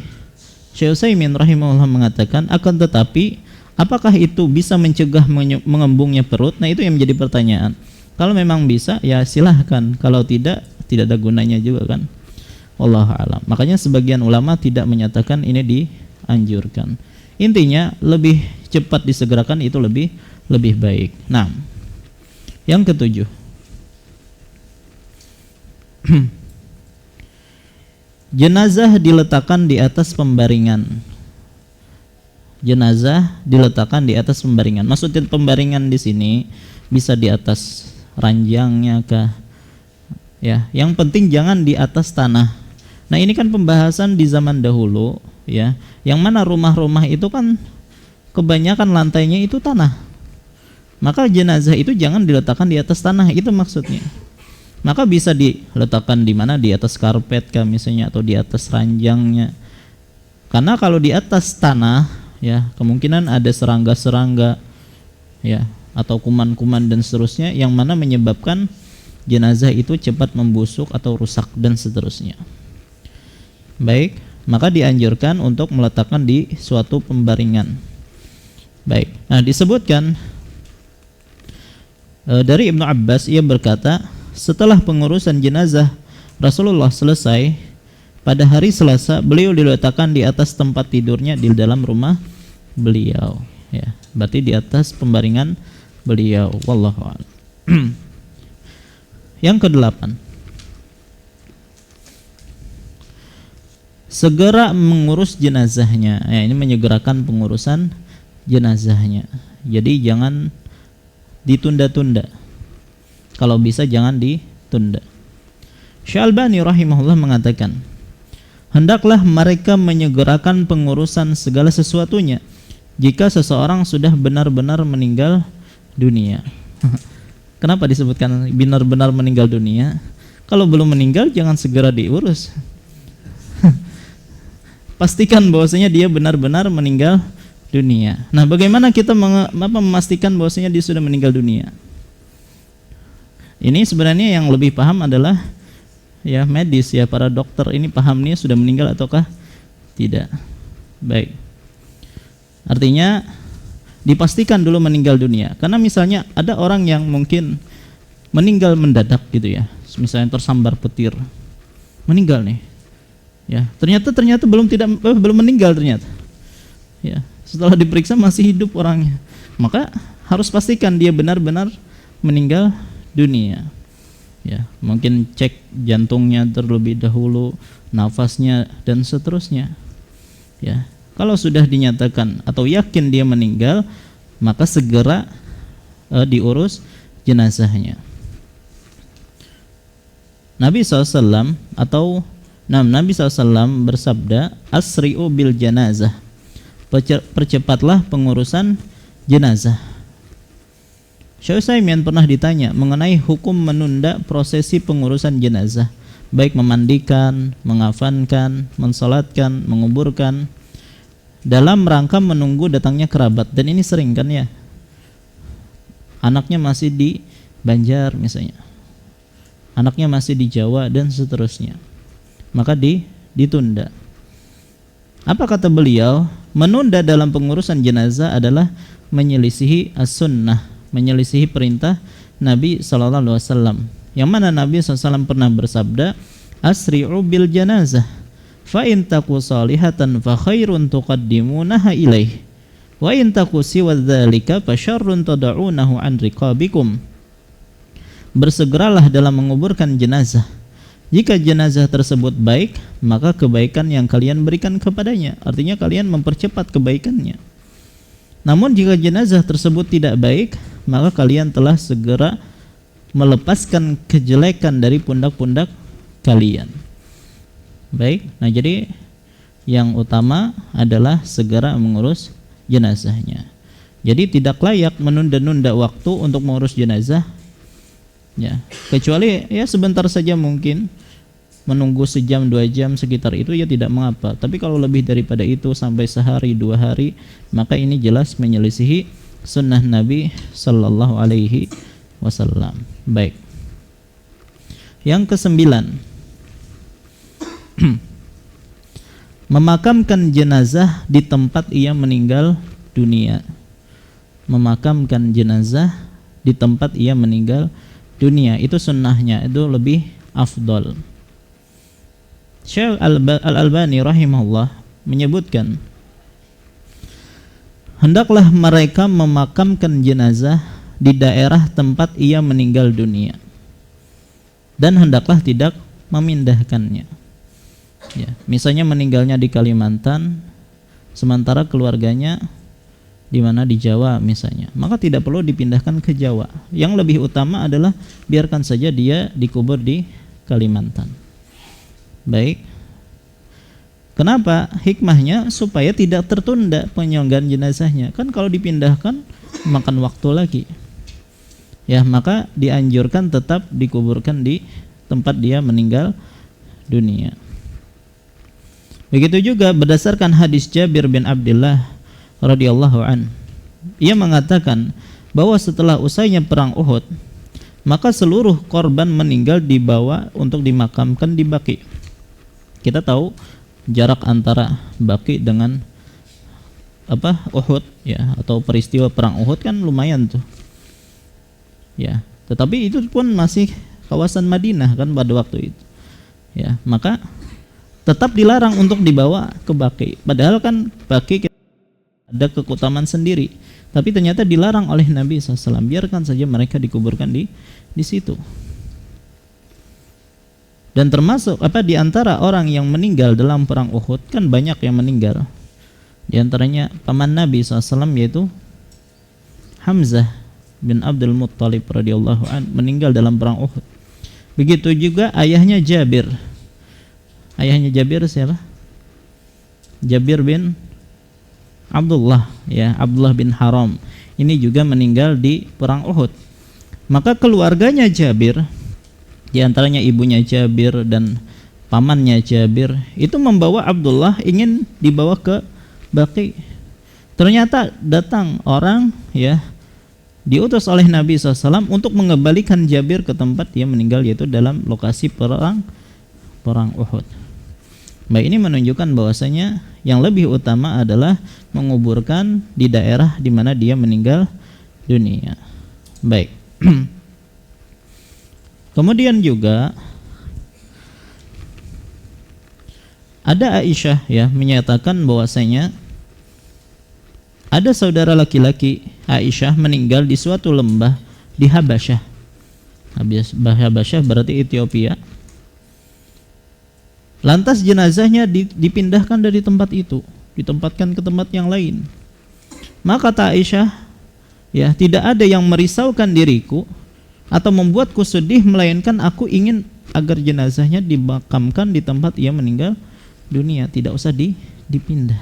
[SPEAKER 1] Syekh Utsaimin rahimahullah mengatakan, akan tetapi apakah itu bisa mencegah mengembungnya perut? Nah, itu yang menjadi pertanyaan. Kalau memang bisa ya silahkan, kalau tidak ada gunanya juga kan. Wallahu a'lam. Makanya sebagian ulama tidak menyatakan ini dianjurkan. Intinya lebih cepat disegerakan itu lebih baik. Nah, yang ketujuh, jenazah diletakkan di atas pembaringan. Jenazah diletakkan di atas pembaringan. Maksudnya pembaringan di sini bisa di atas ranjangnya kah? Ya, yang penting jangan di atas tanah. Nah, ini kan pembahasan di zaman dahulu ya, yang mana rumah-rumah itu kan kebanyakan lantainya itu tanah. Maka jenazah itu jangan diletakkan di atas tanah, itu maksudnya. Maka bisa diletakkan di mana? Di atas karpet kah misalnya, atau di atas ranjangnya. Karena kalau di atas tanah ya, kemungkinan ada serangga-serangga ya, atau kuman-kuman dan seterusnya, yang mana menyebabkan jenazah itu cepat membusuk atau rusak dan seterusnya. Baik, maka dianjurkan untuk meletakkan di suatu pembaringan. Baik, nah disebutkan dari Ibnu Abbas, ia berkata, setelah pengurusan jenazah Rasulullah selesai, pada hari Selasa beliau diletakkan di atas tempat tidurnya di dalam rumah beliau ya, berarti di atas pembaringan beliau. Wallahu a'lam. Yang kedelapan, segera mengurus jenazahnya. Ya, ini menyegerakan pengurusan jenazahnya. Jadi jangan ditunda-tunda. Kalau bisa jangan ditunda. Syalbani rahimahullah mengatakan, hendaklah mereka menyegerakan pengurusan segala sesuatunya jika seseorang sudah benar-benar meninggal dunia. Kenapa disebutkan benar-benar meninggal dunia? Kalau belum meninggal jangan segera diurus. Pastikan bahwasanya dia benar-benar meninggal dunia. Nah, bagaimana kita memastikan bahwasanya dia sudah meninggal dunia? Ini sebenarnya yang lebih paham adalah ya medis, ya para dokter ini paham nih sudah meninggal ataukah tidak. Baik. Artinya dipastikan dulu meninggal dunia. Karena misalnya ada orang yang mungkin meninggal mendadak gitu ya. Misalnya tersambar petir. Meninggal nih. Ya, ternyata belum meninggal ternyata. Ya, setelah diperiksa masih hidup orangnya. Maka harus pastikan dia benar-benar meninggal dunia. Ya, mungkin cek jantungnya terlebih dahulu, nafasnya dan seterusnya. Ya, kalau sudah dinyatakan atau yakin dia meninggal, maka segera diurus jenazahnya. Nabi SAW Nabi SAW bersabda, asri'u bil janazah, percepatlah pengurusan jenazah. Syekh Utsaimin pernah ditanya mengenai hukum menunda prosesi pengurusan jenazah, baik memandikan, mengafankan, mensolatkan, menguburkan, dalam rangka menunggu datangnya kerabat. Dan ini sering kan ya, anaknya masih di Banjar misalnya, anaknya masih di Jawa dan seterusnya, maka ditunda. Apa kata beliau? Menunda dalam pengurusan jenazah adalah menyelisihi as-sunnah, menyelisihi perintah Nabi SAW. Yang mana Nabi SAW pernah bersabda, asri'u bil janazah, fa in taku salihatan fa khairun tuqaddimunaha ilaih, wa in taku siwa dzalika fa syarrun tad'unahu an riqabikum. Bersegeralah dalam menguburkan jenazah. Jika jenazah tersebut baik, maka kebaikan yang kalian berikan kepadanya, artinya kalian mempercepat kebaikannya. Namun jika jenazah tersebut tidak baik, maka kalian telah segera melepaskan kejelekan dari pundak-pundak kalian. Baik, nah jadi yang utama adalah segera mengurus jenazahnya. Jadi tidak layak menunda-nunda waktu untuk mengurus jenazah, ya, kecuali ya sebentar saja, mungkin menunggu sejam 2 jam sekitar itu ya tidak mengapa. Tapi kalau lebih daripada itu sampai sehari 2 hari, maka ini jelas menyelisihi sunnah Nabi Sallallahu Alaihi Wasallam. Baik. Yang ke-9, memakamkan jenazah di tempat ia meninggal dunia. Memakamkan jenazah di tempat ia meninggal dunia, itu sunnahnya, itu lebih afdol. Syekh Al-Albani rahimahullah menyebutkan, hendaklah mereka memakamkan jenazah di daerah tempat ia meninggal dunia, dan hendaklah tidak memindahkannya. Ya, misalnya meninggalnya di Kalimantan, sementara keluarganya di mana, di Jawa misalnya, maka tidak perlu dipindahkan ke Jawa. Yang lebih utama adalah biarkan saja dia dikubur di Kalimantan. Baik. Kenapa? Hikmahnya supaya tidak tertunda penyelenggaraan jenazahnya. Kan kalau dipindahkan makan waktu lagi. Ya, maka dianjurkan tetap dikuburkan di tempat dia meninggal dunia. Begitu juga berdasarkan hadis Jabir bin Abdullah radhiyallahu an, ia mengatakan bahwa setelah usainya perang Uhud, maka seluruh korban meninggal dibawa untuk dimakamkan di Baqi. Kita tahu jarak antara Baqi dengan Uhud ya, atau peristiwa perang Uhud kan lumayan tuh. Ya, tetapi itu pun masih kawasan Madinah kan pada waktu itu. Ya, maka tetap dilarang untuk dibawa ke Baqi. Padahal kan Baqi ada keutamaan sendiri, tapi ternyata dilarang oleh Nabi SAW. Biarkan saja mereka dikuburkan di situ. Dan termasuk di antara orang yang meninggal dalam perang Uhud kan banyak yang meninggal. Di antaranya paman Nabi SAW yaitu Hamzah bin Abdul Muttalib radhiyallahu an meninggal dalam perang Uhud. Begitu juga ayahnya Jabir. Ayahnya Jabir siapa? Jabir bin Abdullah, ya, Abdullah bin Haram. Ini juga meninggal di perang Uhud. Maka keluarganya Jabir, di antaranya ibunya Jabir dan pamannya Jabir, itu membawa Abdullah ingin dibawa ke Baqi. Ternyata datang orang, ya, diutus oleh Nabi SAW untuk mengembalikan Jabir ke tempat dia meninggal, yaitu dalam lokasi perang Uhud. Baik, ini menunjukkan bahwasanya yang lebih utama adalah menguburkan di daerah di mana dia meninggal dunia. Baik. Kemudian juga ada Aisyah, ya, menyatakan bahwasanya ada saudara laki-laki Aisyah meninggal di suatu lembah di Habasyah. Habasyah berarti Ethiopia. Lantas jenazahnya dipindahkan dari tempat itu, ditempatkan ke tempat yang lain. Maka kata Aisyah, ya, tidak ada yang merisaukan diriku atau membuatku sedih, melainkan aku ingin agar jenazahnya dimakamkan di tempat ia meninggal dunia, tidak usah dipindah.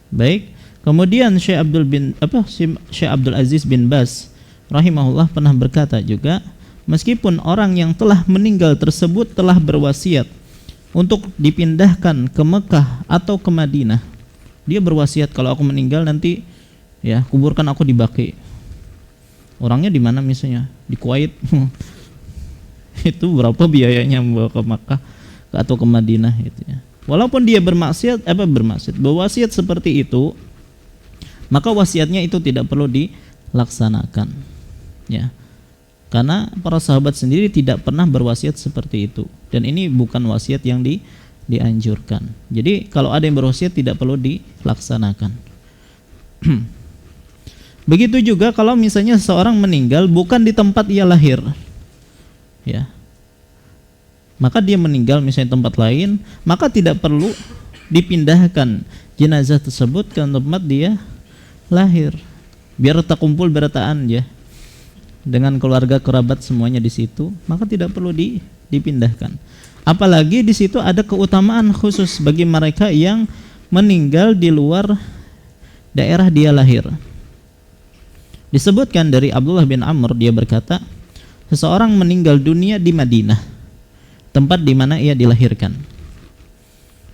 [SPEAKER 1] Baik. Kemudian Syekh Abdul Aziz bin Baz rahimahullah pernah berkata juga, meskipun orang yang telah meninggal tersebut telah berwasiat untuk dipindahkan ke Mekah atau ke Madinah, dia berwasiat kalau aku meninggal nanti, ya, kuburkan aku di Baqi. Orangnya di mana misalnya? Di Kuwait. Itu berapa biayanya membawa ke Makkah atau ke Madinah gitu, ya. Walaupun dia berwasiat seperti itu, maka wasiatnya itu tidak perlu dilaksanakan, ya. Karena para sahabat sendiri tidak pernah berwasiat seperti itu, dan ini bukan wasiat yang dianjurkan. Jadi kalau ada yang berwasiat tidak perlu dilaksanakan. Begitu juga kalau misalnya seorang meninggal bukan di tempat ia lahir, ya, maka dia meninggal misalnya tempat lain, maka tidak perlu dipindahkan jenazah tersebut ke tempat dia lahir, biar tak kumpul berataan, ya, dengan keluarga kerabat semuanya di situ, maka tidak perlu dipindahkan. Apalagi di situ ada keutamaan khusus bagi mereka yang meninggal di luar daerah dia lahir. Disebutkan dari Abdullah bin Amr, dia berkata, seseorang meninggal dunia di Madinah, tempat di mana ia dilahirkan.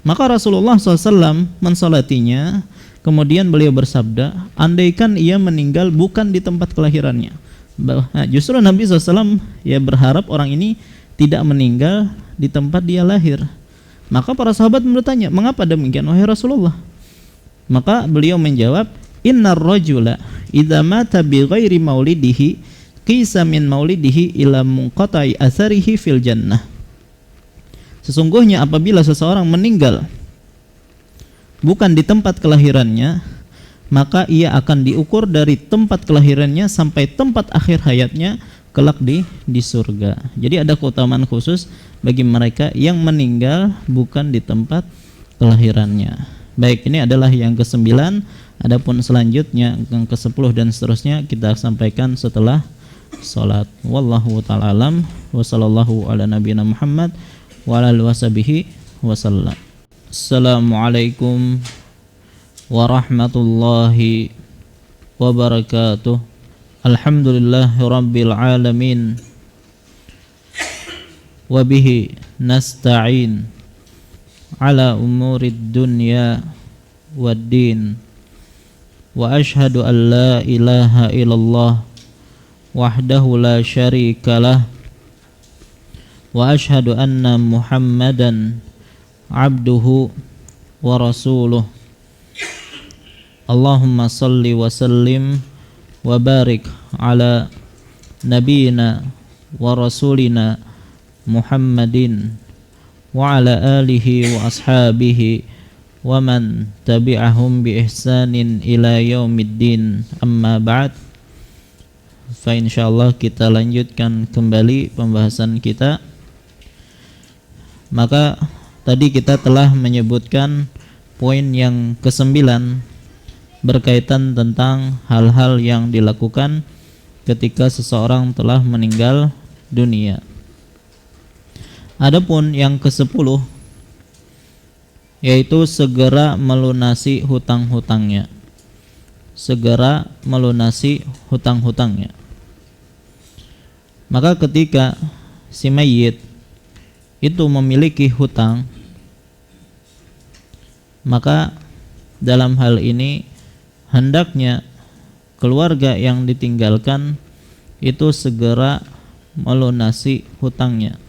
[SPEAKER 1] Maka Rasulullah SAW mensolatinya, kemudian beliau bersabda, andaikan ia meninggal bukan di tempat kelahirannya. Justru Nabi SAW, ya, berharap orang ini tidak meninggal di tempat dia lahir. Maka para sahabat bertanya, mengapa demikian wahai Rasulullah? Maka beliau menjawab, innar rajula idza mata bi ghairi maulidihi qisa min maulidihi ila munqata'i atharihi fil jannah. Sesungguhnya apabila seseorang meninggal bukan di tempat kelahirannya, maka ia akan diukur dari tempat kelahirannya sampai tempat akhir hayatnya kelak di surga. Jadi ada keutamaan khusus bagi mereka yang meninggal bukan di tempat kelahirannya. Baik, ini adalah yang ke-9. Adapun selanjutnya yang ke-10 dan seterusnya kita sampaikan setelah salat. Wallahu ta'ala alam, wa sallallahu ala nabiyina Muhammad wa ala alihi washabihi wasallam. Assalamualaikum warahmatullahi wabarakatuh. Alhamdulillahi rabbil alamin, wa bihi nasta'in ala umurid dunya waddin. Wa ashhadu an la ilaha illallah wahdahu la syarika lah, wa ashhadu anna Muhammadan abduhu wa rasuluh. Allahumma salli wa sallim wa barik ala nabiyyina wa rasulina Muhammadin wa ala alihi wa ashabihi wa man tabi'ahum bi ihsanin ila yaumiddin. Amma ba'd. Fa insyaallah kita lanjutkan kembali pembahasan kita Maka tadi kita telah menyebutkan poin yang ke-9 berkaitan tentang hal-hal yang dilakukan ketika seseorang telah meninggal dunia. Adapun yang ke-10 yaitu segera melunasi hutang-hutangnya. Segera melunasi hutang-hutangnya. Maka ketika si mayit itu memiliki hutang, maka dalam hal ini hendaknya keluarga yang ditinggalkan itu segera melunasi hutangnya.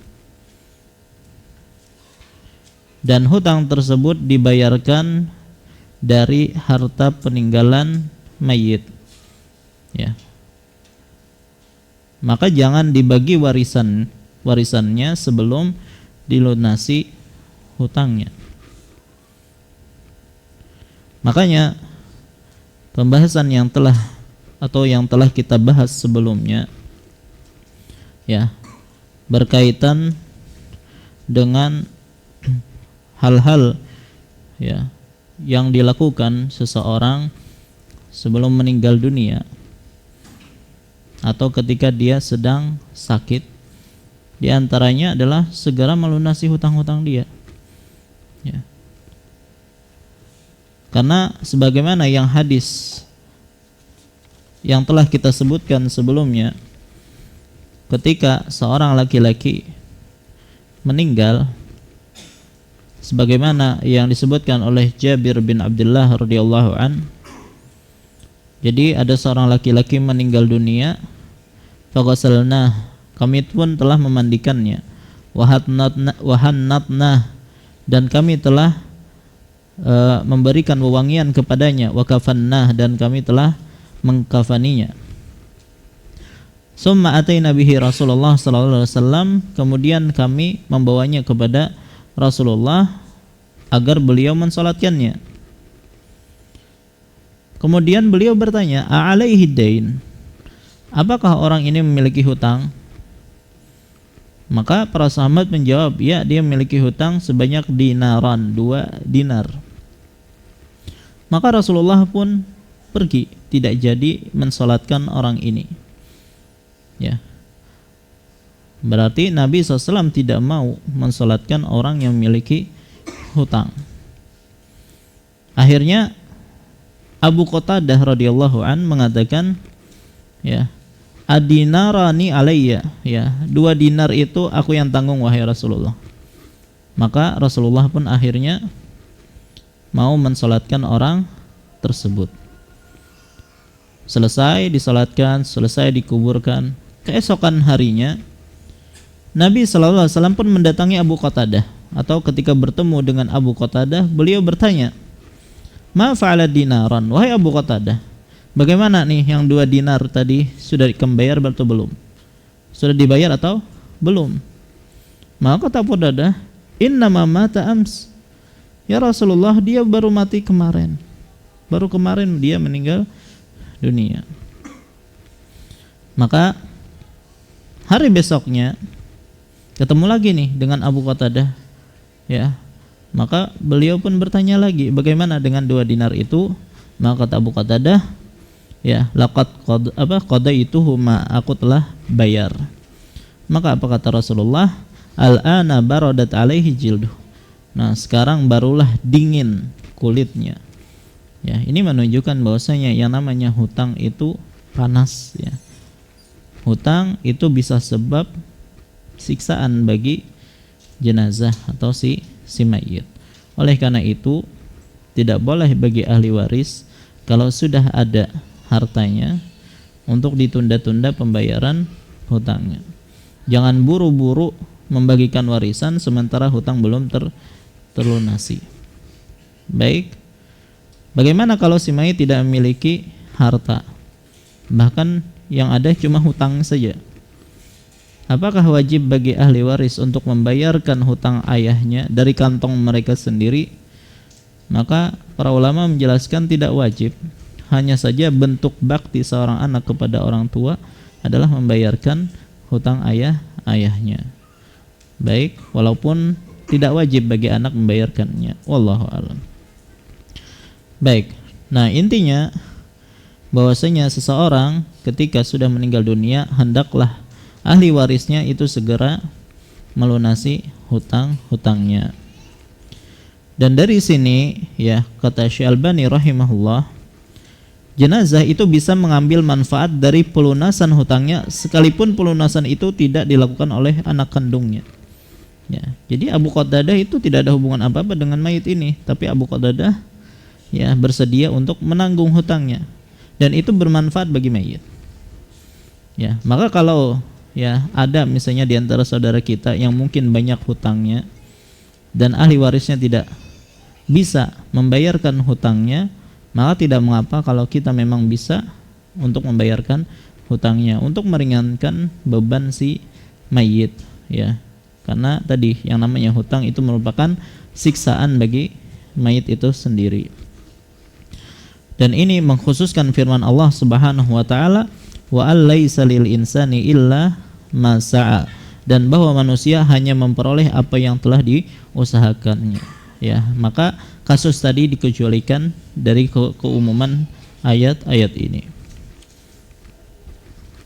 [SPEAKER 1] Dan hutang tersebut dibayarkan dari harta peninggalan mayit. Ya. Maka jangan dibagi warisannya sebelum dilunasi hutangnya. Makanya pembahasan yang telah kita bahas sebelumnya, ya, berkaitan dengan hal-hal, ya, yang dilakukan seseorang sebelum meninggal dunia atau ketika dia sedang sakit, di antaranya adalah segera melunasi hutang-hutang dia, ya. Karena sebagaimana yang hadis yang telah kita sebutkan sebelumnya, ketika seorang laki-laki meninggal, sebagaimana yang disebutkan oleh Jabir bin Abdullah radhiyallahu an, jadi ada seorang laki-laki meninggal dunia, faghasalnah, kami pun telah memandikannya, wahannatnah, dan kami telah memberikan wewangian kepadanya, wakafannah, dan kami telah mengkafaninya. Summa ataina bihi Rasulullah sallallahu alaihi wasallam, kemudian kami membawanya kepada Rasulullah agar beliau mensalatkannya. Kemudian beliau bertanya, a'alaihi dain, apakah orang ini memiliki hutang? Maka para sahabat menjawab, ya, dia memiliki hutang sebanyak dinaran, 2 dinar. Maka Rasulullah pun pergi, tidak jadi mensalatkan orang ini, ya. Berarti Nabi SAW tidak mau mensalatkan orang yang memiliki hutang. Akhirnya Abu Qatadah radhiyallahu an mengatakan, ya, adinarani alayya, ya, 2 dinar itu aku yang tanggung wahai Rasulullah. Maka Rasulullah pun akhirnya mau mensalatkan orang tersebut. Selesai disalatkan, selesai dikuburkan. Keesokan harinya Nabi sallallahu alaihi wasallam pun mendatangi Abu Qatadah, atau ketika bertemu dengan Abu Qatadah, beliau bertanya, "Ma fa'ala dinaran?" Wahai Abu Qatadah, bagaimana nih yang 2 dinar tadi, sudah dibayar atau belum? Sudah dibayar atau belum? Maka kata Abu Qatadah, "Innama mata ams." Ya Rasulullah, dia baru mati kemarin. Baru kemarin dia meninggal dunia. Maka hari besoknya ketemu lagi nih dengan Abu Qatadah, ya. Maka beliau pun bertanya lagi, bagaimana dengan 2 dinar itu? Maka kata Abu Qatadah, ya, laqad qadaituhuma, aku telah bayar. Maka apa kata Rasulullah? Al-ana baradat alaihi jilduh. Nah, sekarang barulah dingin kulitnya. Ya, ini menunjukkan bahwasanya yang namanya hutang itu panas, ya. Hutang itu bisa sebab siksaan bagi jenazah atau si mayit. Oleh karena itu, tidak boleh bagi ahli waris kalau sudah ada hartanya untuk ditunda-tunda pembayaran hutangnya. Jangan buru-buru membagikan warisan sementara hutang belum terlunasi. Baik, bagaimana kalau si mayit tidak memiliki harta, bahkan yang ada cuma hutang saja? Apakah wajib bagi ahli waris untuk membayarkan hutang ayahnya dari kantong mereka sendiri? Maka para ulama menjelaskan tidak wajib. Hanya saja bentuk bakti seorang anak kepada orang tua adalah membayarkan hutang ayahnya. Baik, walaupun tidak wajib bagi anak membayarkannya. Wallahu a'lam. Baik. Nah, intinya bahwasanya seseorang ketika sudah meninggal dunia hendaklah ahli warisnya itu segera melunasi hutang-hutangnya. Dan dari sini ya kata Syalbani rahimahullah, jenazah itu bisa mengambil manfaat dari pelunasan hutangnya sekalipun pelunasan itu tidak dilakukan oleh anak kandungnya. Ya, jadi Abu Qatadah itu tidak ada hubungan apa-apa dengan mayit ini, tapi Abu Qatadah ya bersedia untuk menanggung hutangnya dan itu bermanfaat bagi mayit. Ya, maka kalau ya ada misalnya di antara saudara kita yang mungkin banyak hutangnya dan ahli warisnya tidak bisa membayarkan hutangnya, maka tidak mengapa kalau kita memang bisa untuk membayarkan hutangnya untuk meringankan beban si mayit ya. Karena tadi yang namanya hutang itu merupakan siksaan bagi mayit itu sendiri. Dan ini mengkhususkan firman Allah Subhanahu wa taala, wa allaisa lil insani illa ma sa'a, dan bahwa manusia hanya memperoleh apa yang telah diusahakannya. Ya, maka kasus tadi dikecualikan dari keumuman ayat-ayat ini.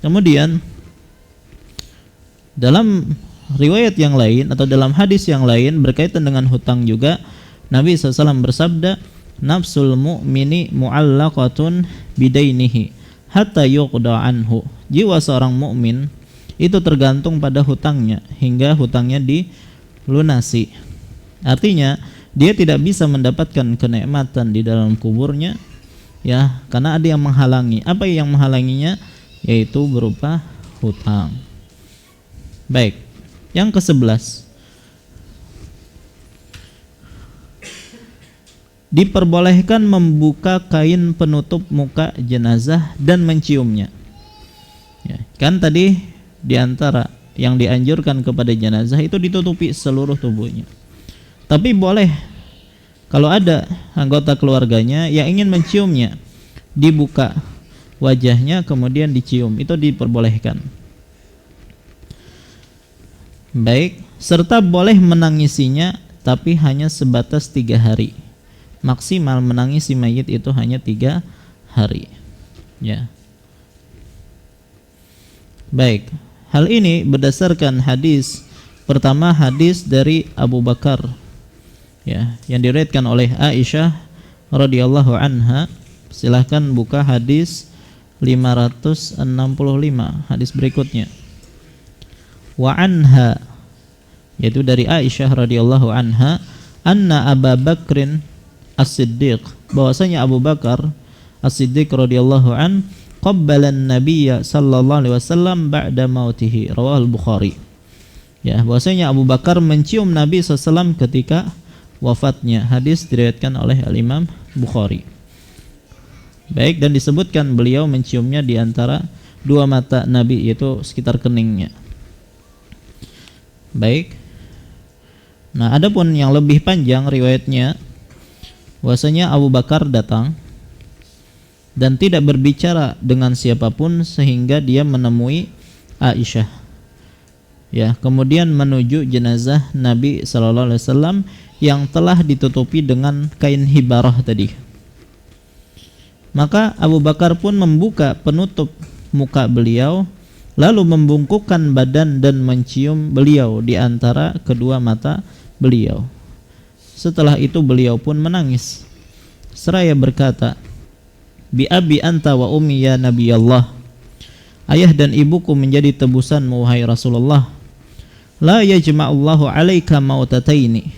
[SPEAKER 1] Kemudian dalam riwayat yang lain atau dalam hadis yang lain berkaitan dengan hutang juga, Nabi SAW bersabda, nafsul mu'mini mu'allaqatun bidainihi hatta yuqda anhu. Jiwa seorang mukmin itu tergantung pada hutangnya hingga hutangnya dilunasi. Artinya dia tidak bisa mendapatkan kenikmatan di dalam kuburnya ya, karena ada yang menghalangi. Apa yang menghalanginya? Yaitu berupa hutang. Baik. Yang ke-11, diperbolehkan membuka kain penutup muka jenazah dan menciumnya. Ya, kan tadi diantara yang dianjurkan kepada jenazah itu ditutupi seluruh tubuhnya. Tapi boleh kalau ada anggota keluarganya yang ingin menciumnya, dibuka wajahnya kemudian dicium, itu diperbolehkan. Baik, serta boleh menangisinya tapi hanya sebatas 3 hari. Maksimal menangisi mayit itu hanya 3 hari. Ya. Baik, hal ini berdasarkan hadis. Pertama, hadis dari Abu Bakar ya, yang diriwayatkan oleh Aisyah radhiyallahu anha. Silahkan buka hadis 565, hadis berikutnya. Wa anha, yaitu dari Aisyah radhiyallahu anha, anna Abu Bakrin As-Siddiq, bahwasanya Abu Bakar As-Siddiq radhiyallahu an qabbala an-nabiyya sallallahu alaihi wasallam ba'da mautihi, rawahul Bukhari. Ya, bahwasanya Abu Bakar mencium Nabi SAW ketika wafatnya. Hadis diriwayatkan oleh Al-Imam Bukhari. Baik, dan disebutkan beliau menciumnya di antara 2 mata Nabi, yaitu sekitar keningnya. Baik. Nah, adapun yang lebih panjang riwayatnya, bahwasanya Abu Bakar datang dan tidak berbicara dengan siapapun sehingga dia menemui Aisyah. Ya, kemudian menuju jenazah Nabi sallallahu alaihi wasallam yang telah ditutupi dengan kain hibarah tadi. Maka Abu Bakar pun membuka penutup muka beliau, lalu membungkukkan badan dan mencium beliau di antara kedua mata beliau. Setelah itu beliau pun menangis seraya berkata, bi abi anta wa ummi ya Nabi Allah, ayah dan ibuku menjadi tebusanmu wahai Rasulullah. La yajma'ullahu alaika mautataini,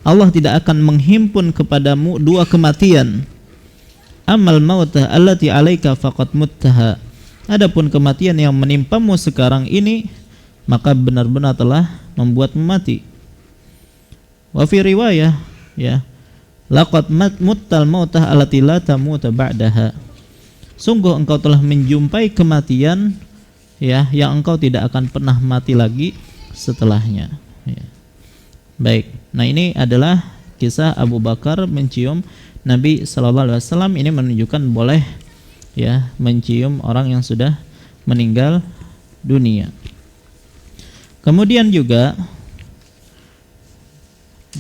[SPEAKER 1] Allah tidak akan menghimpun kepadamu 2 kematian. Amal mautah allati alaika faqad muttaha, adapun kematian yang menimpamu sekarang ini maka benar-benar telah membuatmu mati. Wa fi riwayah ya, laqad muttal mautah allati la tamuta ba'daha, sungguh engkau telah menjumpai kematian ya yang engkau tidak akan pernah mati lagi setelahnya ya. Baik, nah ini adalah kisah Abu Bakar mencium Nabi sallallahu alaihi wasallam. Ini menunjukkan boleh ya mencium orang yang sudah meninggal dunia. Kemudian juga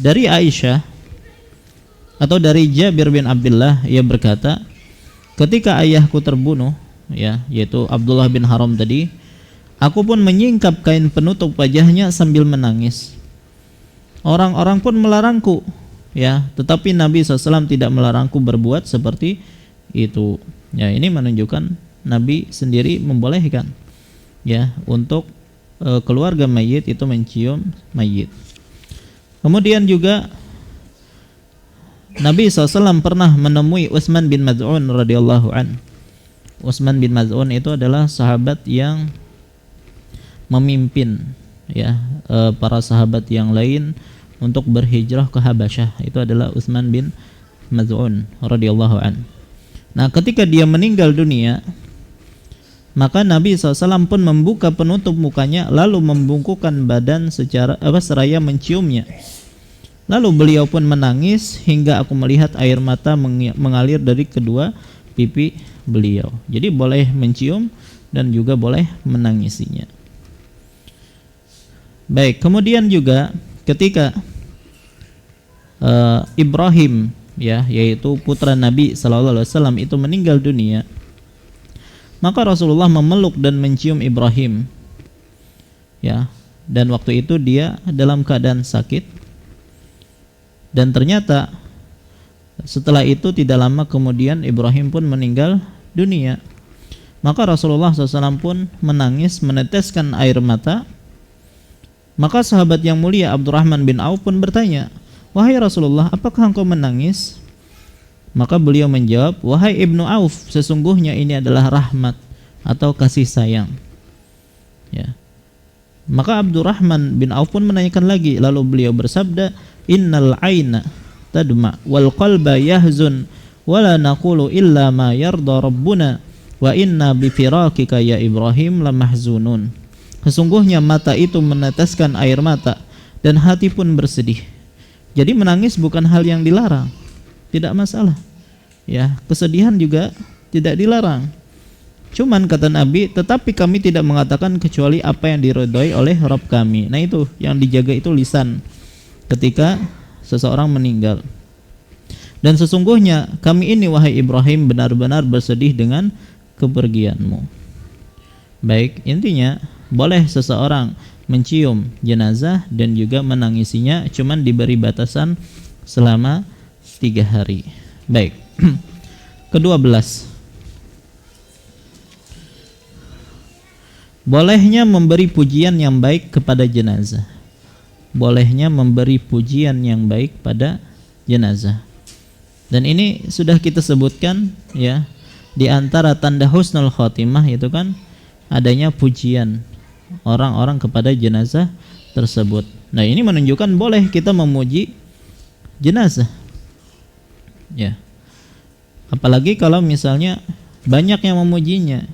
[SPEAKER 1] dari Aisyah atau dari Jabir bin Abdullah, ia berkata, ketika ayahku terbunuh, ya, yaitu Abdullah bin Haram tadi, aku pun menyingkap kain penutup wajahnya sambil menangis. Orang-orang pun melarangku, ya, tetapi Nabi SAW tidak melarangku berbuat seperti itu. Ya, ini menunjukkan Nabi sendiri membolehkan, ya, untuk keluarga mayit itu mencium mayit. Kemudian juga Nabi SAW pernah menemui Utsman bin Maz'un radhiyallahu an. Utsman bin Maz'un itu adalah sahabat yang memimpin, ya, para sahabat yang lain untuk berhijrah ke Habasyah. Itu adalah Utsman bin Maz'un radhiyallahu an. Nah, ketika dia meninggal dunia, maka Nabi SAW pun membuka penutup mukanya lalu membungkukkan badan seraya menciumnya. Lalu beliau pun menangis hingga aku melihat air mata mengalir dari kedua pipi beliau. Jadi boleh mencium dan juga boleh menangisinya. Baik, kemudian juga ketika Ibrahim, ya, yaitu putra Nabi SAW itu meninggal dunia, maka Rasulullah memeluk dan mencium Ibrahim, ya, dan waktu itu dia dalam keadaan sakit, dan ternyata setelah itu tidak lama kemudian Ibrahim pun meninggal dunia. Maka Rasulullah SAW pun menangis, meneteskan air mata. Maka sahabat yang mulia Abdurrahman bin Auf pun bertanya, wahai Rasulullah, apakah engkau menangis? Maka beliau menjawab, wahai Ibnu Auf, sesungguhnya ini adalah rahmat atau kasih sayang. Ya. Maka Abdurrahman bin Auf pun menanyakan lagi, lalu beliau bersabda, innal aina tadma wal qalba yahzun wala naqulu illa ma yarda rabbuna wa inna bi firakika ya Ibrahim lamahzunun. Sesungguhnya mata itu meneteskan air mata dan hati pun bersedih. Jadi menangis bukan hal yang dilarang, tidak masalah, ya, kesedihan juga tidak dilarang. Cuman kata Nabi, tetapi kami tidak mengatakan kecuali apa yang diridhoi oleh Rabb kami. Nah, itu yang dijaga, itu lisan ketika seseorang meninggal. Dan sesungguhnya kami ini wahai Ibrahim benar-benar bersedih dengan kepergianmu. Baik, intinya boleh seseorang mencium jenazah dan juga menangisinya, cuman diberi batasan selama 3 hari. Baik. Ke-12, bolehnya memberi pujian yang baik kepada jenazah. Bolehnya memberi pujian yang baik pada jenazah. Dan ini sudah kita sebutkan, ya, di antara tanda husnul khotimah itu kan adanya pujian orang-orang kepada jenazah tersebut. Nah, ini menunjukkan boleh kita memuji jenazah, ya. Apalagi kalau misalnya banyak yang memujinya,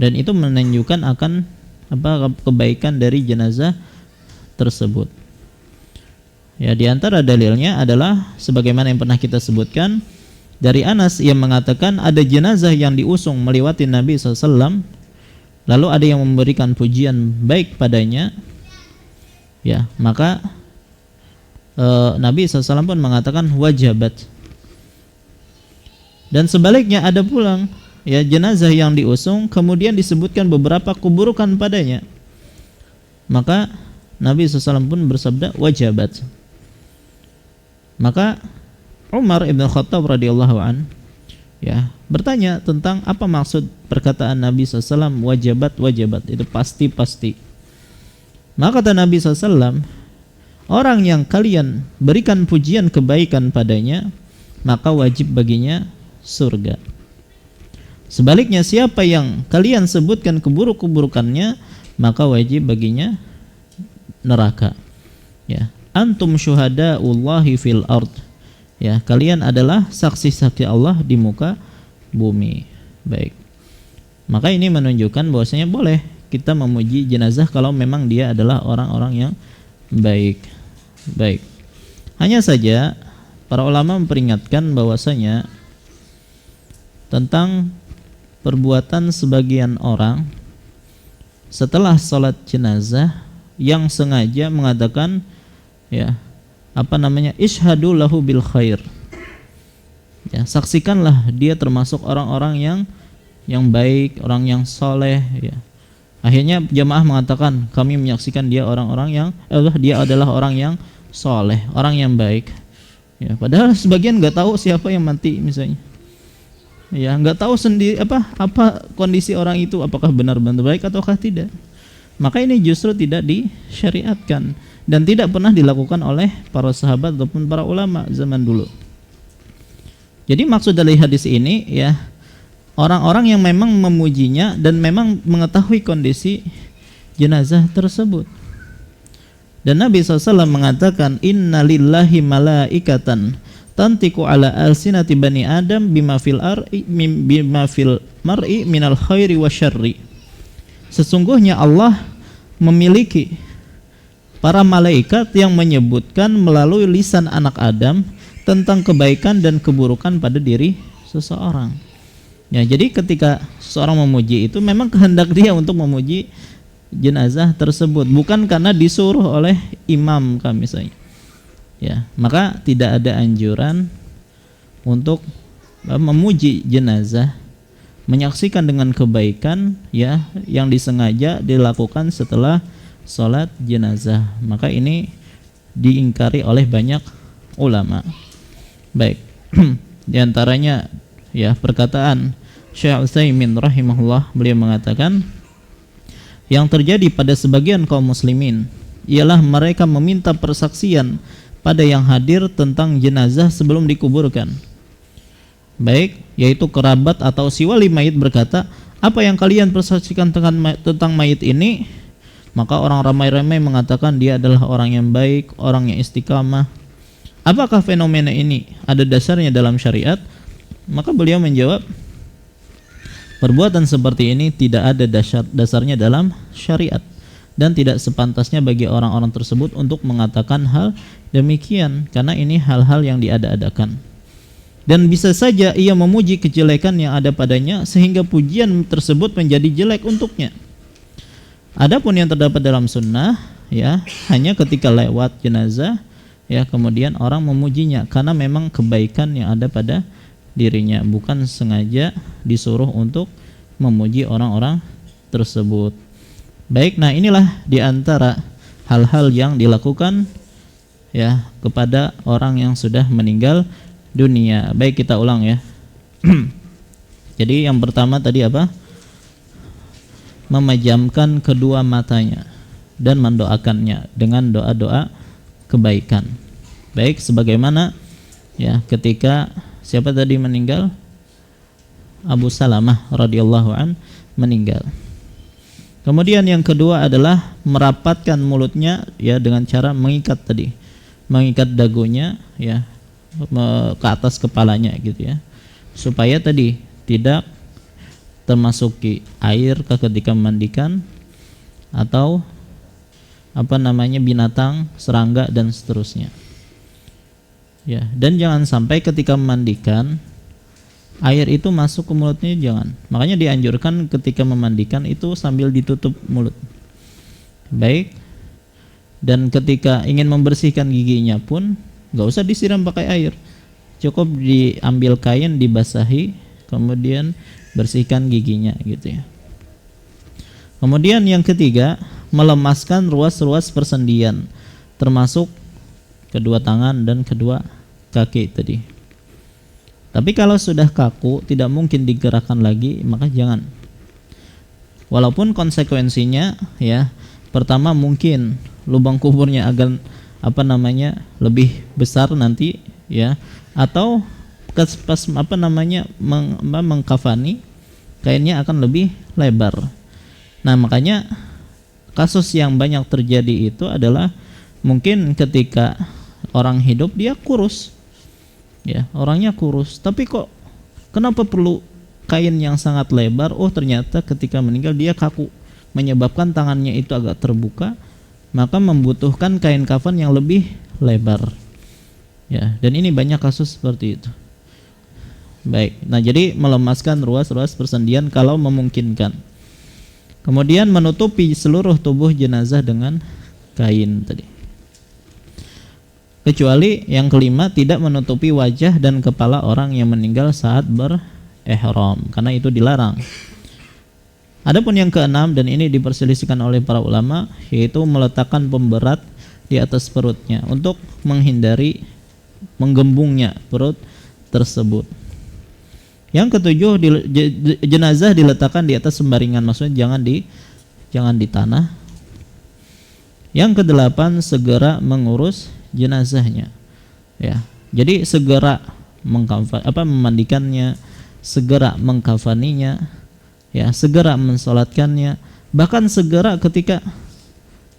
[SPEAKER 1] dan itu menunjukkan akan kebaikan dari jenazah tersebut. Ya, di antara dalilnya adalah sebagaimana yang pernah kita sebutkan dari Anas yang mengatakan ada jenazah yang diusung melewati Nabi SAW, lalu ada yang memberikan pujian baik padanya, ya, maka Nabi SAW pun mengatakan wajabat. Dan sebaliknya ada pulang, ya, jenazah yang diusung kemudian disebutkan beberapa keburukan padanya, maka Nabi SAW pun bersabda wajabat. Maka Umar ibn Khattab radhiyallahu an, ya, bertanya tentang apa maksud perkataan Nabi SAW wajabat, itu pasti. Maka kata Nabi SAW, orang yang kalian berikan pujian kebaikan padanya, maka wajib baginya surga. Sebaliknya siapa yang kalian sebutkan keburukannya, maka wajib baginya neraka. Ya, antum syuhadaullahi fil ard. Ya, kalian adalah saksi-saksi Allah di muka bumi. Baik. Maka ini menunjukkan bahwasanya boleh kita memuji jenazah kalau memang dia adalah orang-orang yang baik. Baik. Hanya saja para ulama memperingatkan bahwasanya tentang perbuatan sebagian orang setelah salat jenazah yang sengaja mengatakan, ya, Ishhadu lahu bil khair. Ya, saksikanlah dia termasuk orang-orang yang baik, orang yang soleh. Ya. Akhirnya jamaah mengatakan, kami menyaksikan dia dia adalah orang yang soleh, orang yang baik. Ya, padahal sebagian nggak tahu siapa yang mati misalnya. Ya, nggak tahu sendiri apa kondisi orang itu, apakah benar-benar baik ataukah tidak. Maka ini justru tidak disyariatkan dan tidak pernah dilakukan oleh para sahabat ataupun para ulama zaman dulu. Jadi maksud dari hadis ini ya, orang-orang yang memang memujinya dan memang mengetahui kondisi jenazah tersebut. Dan Nabi SAW mengatakan, Inna lillahi malaikatan tantiku ala alsinati bani Adam bima fil mar'i minal khairi wa syarri. Sesungguhnya Allah memiliki para malaikat yang menyebutkan melalui lisan anak Adam tentang kebaikan dan keburukan pada diri seseorang. Ya, jadi ketika seseorang memuji itu memang kehendak dia untuk memuji jenazah tersebut, bukan karena disuruh oleh imam kami misalnya. Ya, maka tidak ada anjuran untuk memuji jenazah, menyaksikan dengan kebaikan ya yang disengaja dilakukan setelah sholat jenazah. Maka ini diingkari oleh banyak ulama. Baik, di antaranya ya perkataan Syekh Utsaimin rahimahullah, beliau mengatakan yang terjadi pada sebagian kaum muslimin ialah mereka meminta persaksian pada yang hadir tentang jenazah sebelum dikuburkan. Baik, yaitu kerabat atau si wali mayit berkata, apa yang kalian persaksikan tentang mayit ini? Maka orang ramai-ramai mengatakan dia adalah orang yang baik, orang yang istiqamah. Apakah fenomena ini ada dasarnya dalam syariat? Maka beliau menjawab, perbuatan seperti ini tidak ada dasarnya dalam syariat dan tidak sepantasnya bagi orang-orang tersebut untuk mengatakan hal demikian, karena ini hal-hal yang diada-adakan. Dan bisa saja ia memuji kejelekan yang ada padanya sehingga pujian tersebut menjadi jelek untuknya. Adapun yang terdapat dalam sunnah ya, hanya ketika lewat jenazah ya kemudian orang memujinya karena memang kebaikan yang ada pada dirinya, bukan sengaja disuruh untuk memuji orang-orang tersebut. Baik, nah inilah diantara hal-hal yang dilakukan ya kepada orang yang sudah meninggal dunia. Baik, kita ulang ya. Jadi yang pertama tadi apa? Memejamkan kedua matanya dan mendoakannya dengan doa-doa kebaikan. Baik, sebagaimana ya ketika siapa tadi meninggal? Abu Salamah radhiyallahu an meninggal. Kemudian yang kedua adalah merapatkan mulutnya ya dengan cara mengikat tadi. Mengikat dagunya ya ke atas kepalanya gitu ya. Supaya tadi tidak termasuki air ketika memandikan atau binatang, serangga dan seterusnya. Ya, dan jangan sampai ketika memandikan air itu masuk ke mulutnya, jangan. Makanya dianjurkan ketika memandikan itu sambil ditutup mulut. Baik. Dan ketika ingin membersihkan giginya pun enggak usah disiram pakai air. Cukup diambil kain, dibasahi, kemudian bersihkan giginya gitu ya. Kemudian yang ketiga, melemaskan ruas-ruas persendian, termasuk kedua tangan dan kedua kaki tadi. Tapi kalau sudah kaku, tidak mungkin digerakkan lagi, maka jangan. Walaupun konsekuensinya ya, pertama mungkin lubang kuburnya agar lebih besar nanti ya, atau pas mengkafani kainnya akan lebih lebar. Nah, makanya kasus yang banyak terjadi itu adalah mungkin ketika orang hidup dia kurus. Ya, orangnya kurus, tapi kok kenapa perlu kain yang sangat lebar? Oh, ternyata ketika meninggal dia kaku, menyebabkan tangannya itu agak terbuka, maka membutuhkan kain kafan yang lebih lebar. Ya, dan ini banyak kasus seperti itu. Baik, nah jadi melemaskan ruas-ruas persendian kalau memungkinkan. Kemudian menutupi seluruh tubuh jenazah dengan kain tadi. Kecuali yang kelima, tidak menutupi wajah dan kepala orang yang meninggal saat berihram, karena itu dilarang. Adapun yang keenam, dan ini diperselisihkan oleh para ulama, yaitu meletakkan pemberat di atas perutnya untuk menghindari menggembungnya perut tersebut. Yang ketujuh, jenazah diletakkan di atas sembaringan, maksudnya jangan di tanah. Yang kedelapan, segera mengurus jenazahnya. Ya, jadi segera memandikannya, segera mengkafaninya, ya, segera mensolatkannya, bahkan segera ketika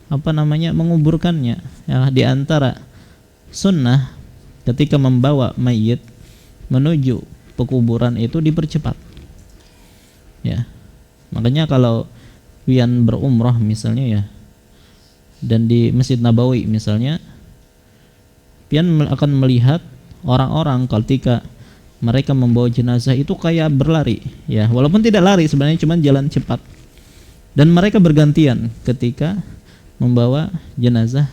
[SPEAKER 1] menguburkannya. Ya, di antara sunnah ketika membawa mayit menuju pekuburan itu dipercepat. Ya, makanya kalau pian berumrah misalnya, ya, dan di Masjid Nabawi misalnya, pian akan melihat orang-orang ketika mereka membawa jenazah itu kayak berlari, ya, walaupun tidak lari sebenarnya, cuma jalan cepat, dan mereka bergantian ketika membawa jenazah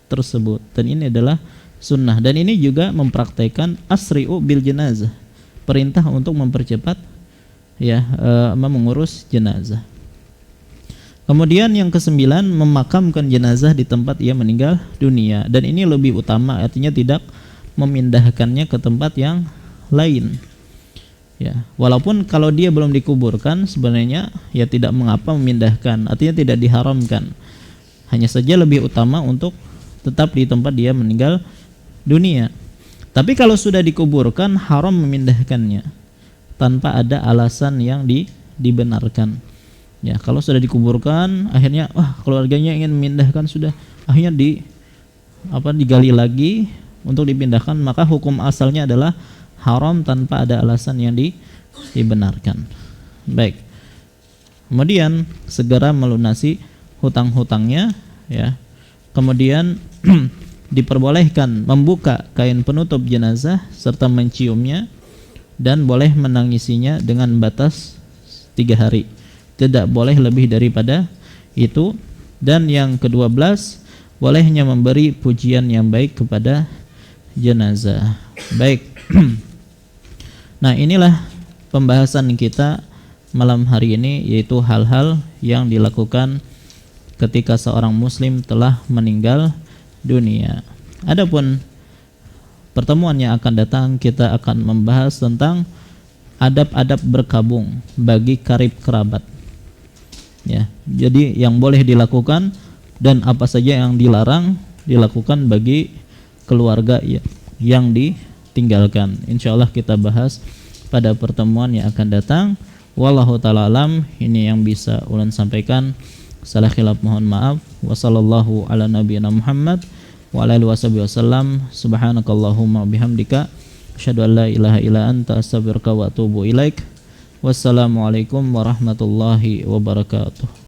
[SPEAKER 1] tersebut. Dan ini adalah sunnah, dan ini juga mempraktekkan asri'u bil jenazah, perintah untuk mempercepat, ya, mengurus jenazah. Kemudian yang kesembilan, memakamkan jenazah di tempat ia meninggal dunia, dan ini lebih utama, artinya tidak memindahkannya ke tempat yang lain. Ya, walaupun kalau dia belum dikuburkan sebenarnya ya tidak mengapa memindahkan, artinya tidak diharamkan. Hanya saja lebih utama untuk tetap di tempat dia meninggal dunia. Tapi kalau sudah dikuburkan, haram memindahkannya tanpa ada alasan yang dibenarkan. Ya, kalau sudah dikuburkan, akhirnya keluarganya ingin memindahkan, sudah akhirnya digali lagi untuk dipindahkan, maka hukum asalnya adalah haram tanpa ada alasan yang dibenarkan. Baik. Kemudian segera melunasi hutang-hutangnya, ya. Kemudian diperbolehkan membuka kain penutup jenazah serta menciumnya, dan boleh menangisinya dengan batas 3 hari. Tidak boleh lebih daripada itu. Dan yang ke-12, bolehnya memberi pujian yang baik kepada jenazah. Baik. Nah, inilah pembahasan kita malam hari ini, yaitu hal-hal yang dilakukan ketika seorang muslim telah meninggal dunia. Adapun pertemuan yang akan datang, kita akan membahas tentang adab-adab berkabung bagi karib kerabat. Ya, jadi yang boleh dilakukan dan apa saja yang dilarang dilakukan bagi keluarga yang ditinggalkan. Insyaallah kita bahas pada pertemuan yang akan datang. Wallahu ta'ala alam. Ini yang bisa ulun sampaikan. Salah khilaf mohon maaf. Wassallallahu ala nabiyina Muhammad wa ala alihi wasallam. Subhanakallahumma bihamdika asyhadu an la ilaha illa anta astaghfiruka wa atubu ilaik. Wassalamualaikum warahmatullahi wabarakatuh.